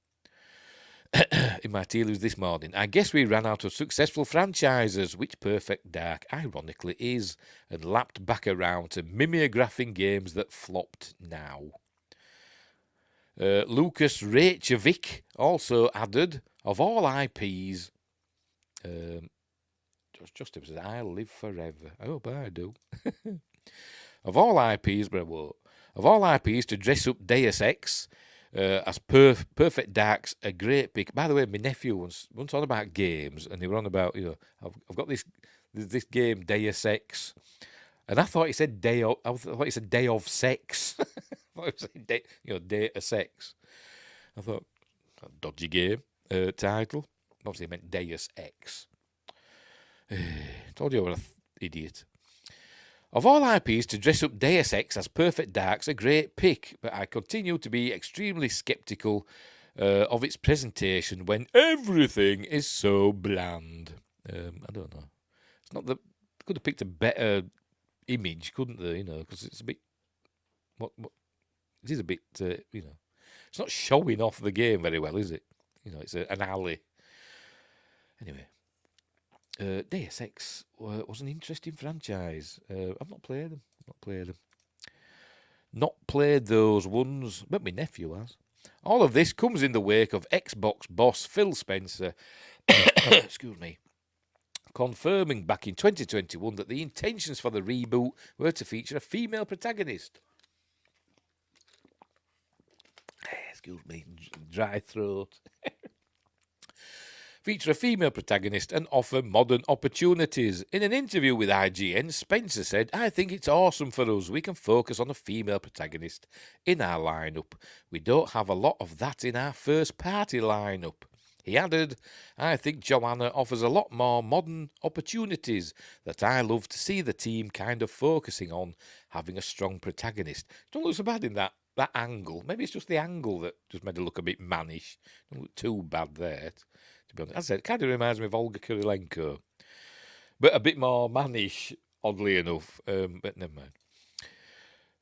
In my tea leaves this morning, I guess we ran out of successful franchises, which Perfect Dark ironically is, and lapped back around to mimeographing games that flopped now. Lucas Reykjavik also added, of all IPs, Justin says, I live forever. I hope I do. Of all IPs, to dress up Deus Ex as Perfect Dark's a great pick. By the way, my nephew once on about games, and they were on about, you know, I've got this game Deus Ex, and I thought he said day of sex. I thought he said day of sex. I thought, dodgy game title. Obviously, he meant Deus Ex. Told you I was an idiot. Of all IPs, to dress up Deus Ex as Perfect Dark's a great pick, but I continue to be extremely sceptical of its presentation when everything is so bland. I don't know. It's not that they could have picked a better image, couldn't they? You know, because it's a bit. It is a bit. You know, it's not showing off the game very well, is it? You know, it's an alley. Anyway. Deus Ex was an interesting franchise. I've not played them. Not played those ones, but my nephew has. All of this comes in the wake of Xbox boss Phil Spencer, excuse me, confirming back in 2021 that the intentions for the reboot were to feature a female protagonist. Excuse me, dry throat. Feature a female protagonist and offer modern opportunities. In an interview with IGN, Spencer said, "I think it's awesome for us. We can focus on a female protagonist in our lineup. We don't have a lot of that in our first party lineup." He added, "I think Joanna offers a lot more modern opportunities that I love to see the team kind of focusing on, having a strong protagonist." Don't look so bad in that angle. Maybe it's just the angle that just made it look a bit mannish. Don't look too bad there, to be honest. As I said, it kind of reminds me of Olga Kurilenko, but a bit more mannish, oddly enough. But never mind.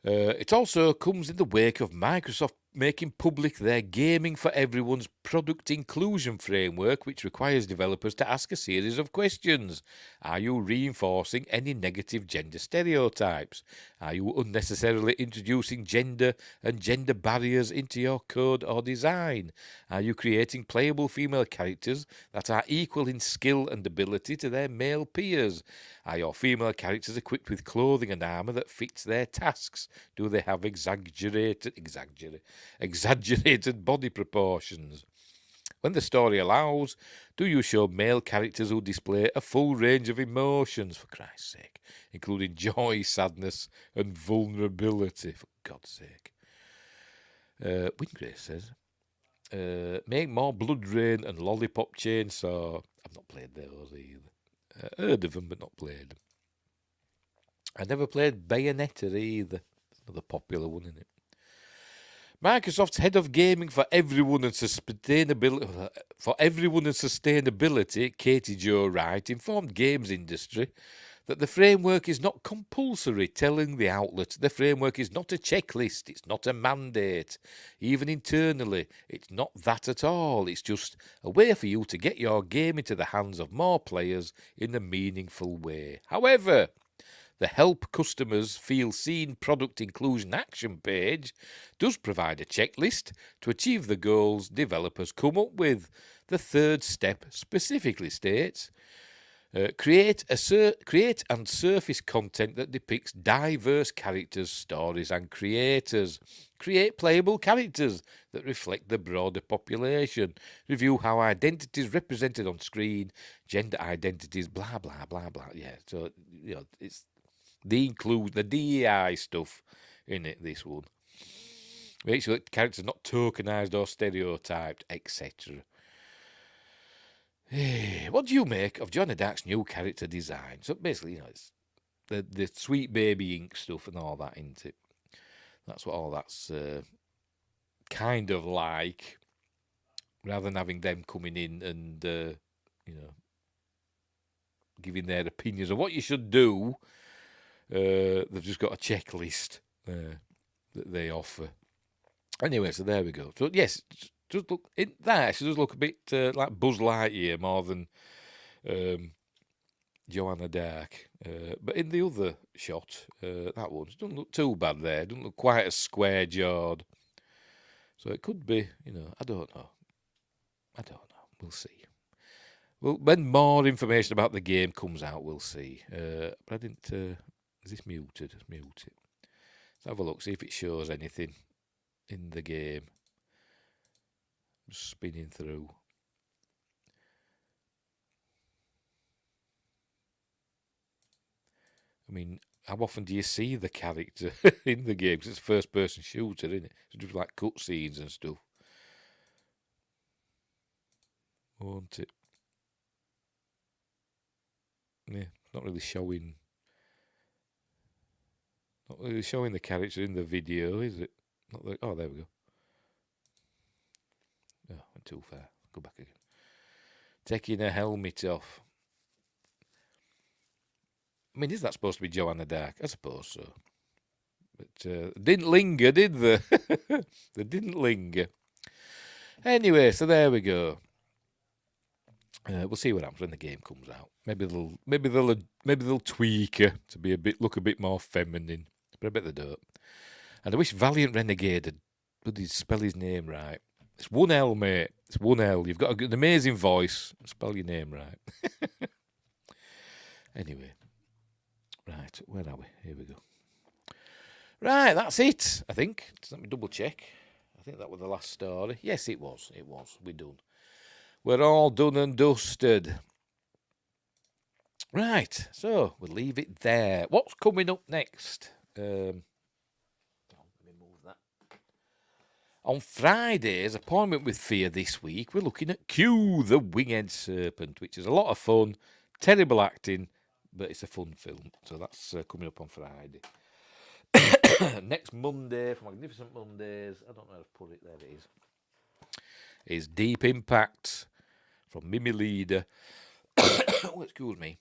It also comes in the wake of Microsoft making public their Gaming for Everyone's product inclusion framework, which requires developers to ask a series of questions. Are you reinforcing any negative gender stereotypes? Are you unnecessarily introducing gender and gender barriers into your code or design? Are you creating playable female characters that are equal in skill and ability to their male peers? Are your female characters equipped with clothing and armour that fits their tasks? Do they have exaggerated body proportions? When the story allows, do you show male characters who display a full range of emotions, for Christ's sake, including joy, sadness, and vulnerability, for God's sake? Windgrace says, make more Blood Rain and Lollipop Chainsaw. I've not played those either. Heard of them, but not played them. I never played Bayonetta either. Another popular one, isn't it? Microsoft's head of gaming for everyone and sustainability, Katie Jo Wright, informed games industry that the framework is not compulsory, telling the outlet the framework is not a checklist, it's not a mandate. Even internally, it's not that at all. It's just a way for you to get your game into the hands of more players in a meaningful way. However, the Help Customers Feel Seen product inclusion action page does provide a checklist to achieve the goals developers come up with. The third step specifically states, create and surface content that depicts diverse characters, stories and creators. Create playable characters that reflect the broader population. Review how identities represented on screen, gender identities, blah, blah, blah, blah. Yeah, so, it's the DEI stuff in it, this one. Make sure that characters are not tokenised or stereotyped, etc. What do you make of Joanna Dark's new character design? So basically, it's the Sweet Baby Ink stuff and all that, isn't it? That's what all that's kind of like, rather than having them coming in and, giving their opinions on what you should do. They've just got a checklist that they offer. Anyway, so there we go. So yes, just look in that. She does look a bit like Buzz Lightyear more than Joanna Dark. But in the other shot, that one doesn't look too bad there. Doesn't look quite as square jawed. So it could be, I don't know. We'll see. Well, when more information about the game comes out, we'll see. But I didn't. Is this muted? Let's mute it. Let's have a look, see if it shows anything in the game. Just spinning through. I mean, how often do you see the character in the game? 'Cause it's a first-person shooter, isn't it? It's just like cutscenes and stuff. Won't it? Yeah, not really showing. Not really showing the character in the video, is it? Oh, there we go. Oh, went too far. Go back again. Taking a helmet off. I mean, is that supposed to be Joanna Dark? I suppose so. But didn't linger, did they? They didn't linger. Anyway, so there we go. We'll see what happens when the game comes out. Maybe they'll tweak her to look a bit more feminine. But I bet they don't. And I wish Valiant Renegade would spell his name right. It's one L, mate. It's one L. You've got an amazing voice. Spell your name right. Anyway. Right, where are we? Here we go. Right, that's it, I think. Let me double check. I think that was the last story. Yes, it was. It was. We're done. We're all done and dusted. Right, so we'll leave it there. What's coming up next? Let me move that. On Friday's Appointment with Fear this week, we're looking at Q, the Winged Serpent, which is a lot of fun, terrible acting, but it's a fun film. So that's coming up on Friday. Next Monday, for Magnificent Mondays, I don't know how to put it, there it is Deep Impact from Mimi Leader. Oh, excuse me.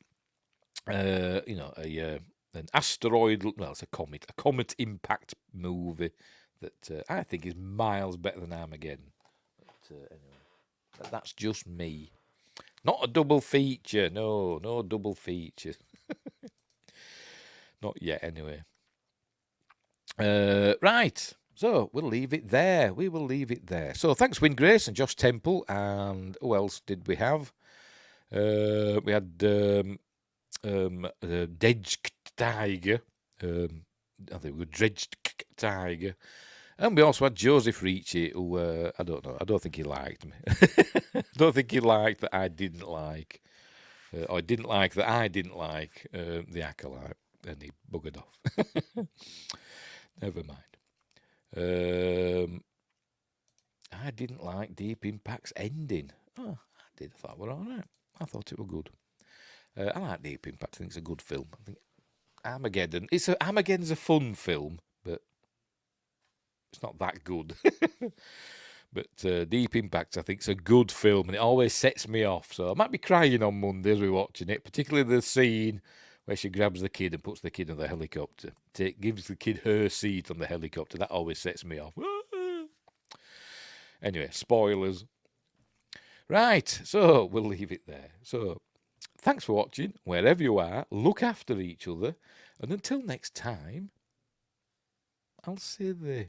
An asteroidal, well, it's a comet impact movie that I think is miles better than Armageddon. But anyway, that's just me. Not a double feature, no double feature. Not yet, anyway. Right, so we'll leave it there. We will leave it there. So thanks, Win Grace and Josh Temple, and who else did we have? We had Dredged Tiger. I think we were Dredged Tiger. And we also had Joseph Ricci, who, I don't know, I don't think he liked me. I don't think he liked that I didn't like, or didn't like that I didn't like the Acolyte, and he buggered off. Never mind. I didn't like Deep Impact's ending. Oh, I did. I thought we're all right. I thought it were good. I like Deep Impact. I think it's a good film. I think Armageddon's a fun film, but it's not that good. But Deep Impact, I think, is a good film, and it always sets me off. So I might be crying on Monday as we're watching it, particularly the scene where she grabs the kid and puts the kid on the helicopter. Gives the kid her seat on the helicopter. That always sets me off. Anyway, spoilers. Right, so we'll leave it there. So thanks for watching. Wherever you are, look after each other. And until next time, I'll see you.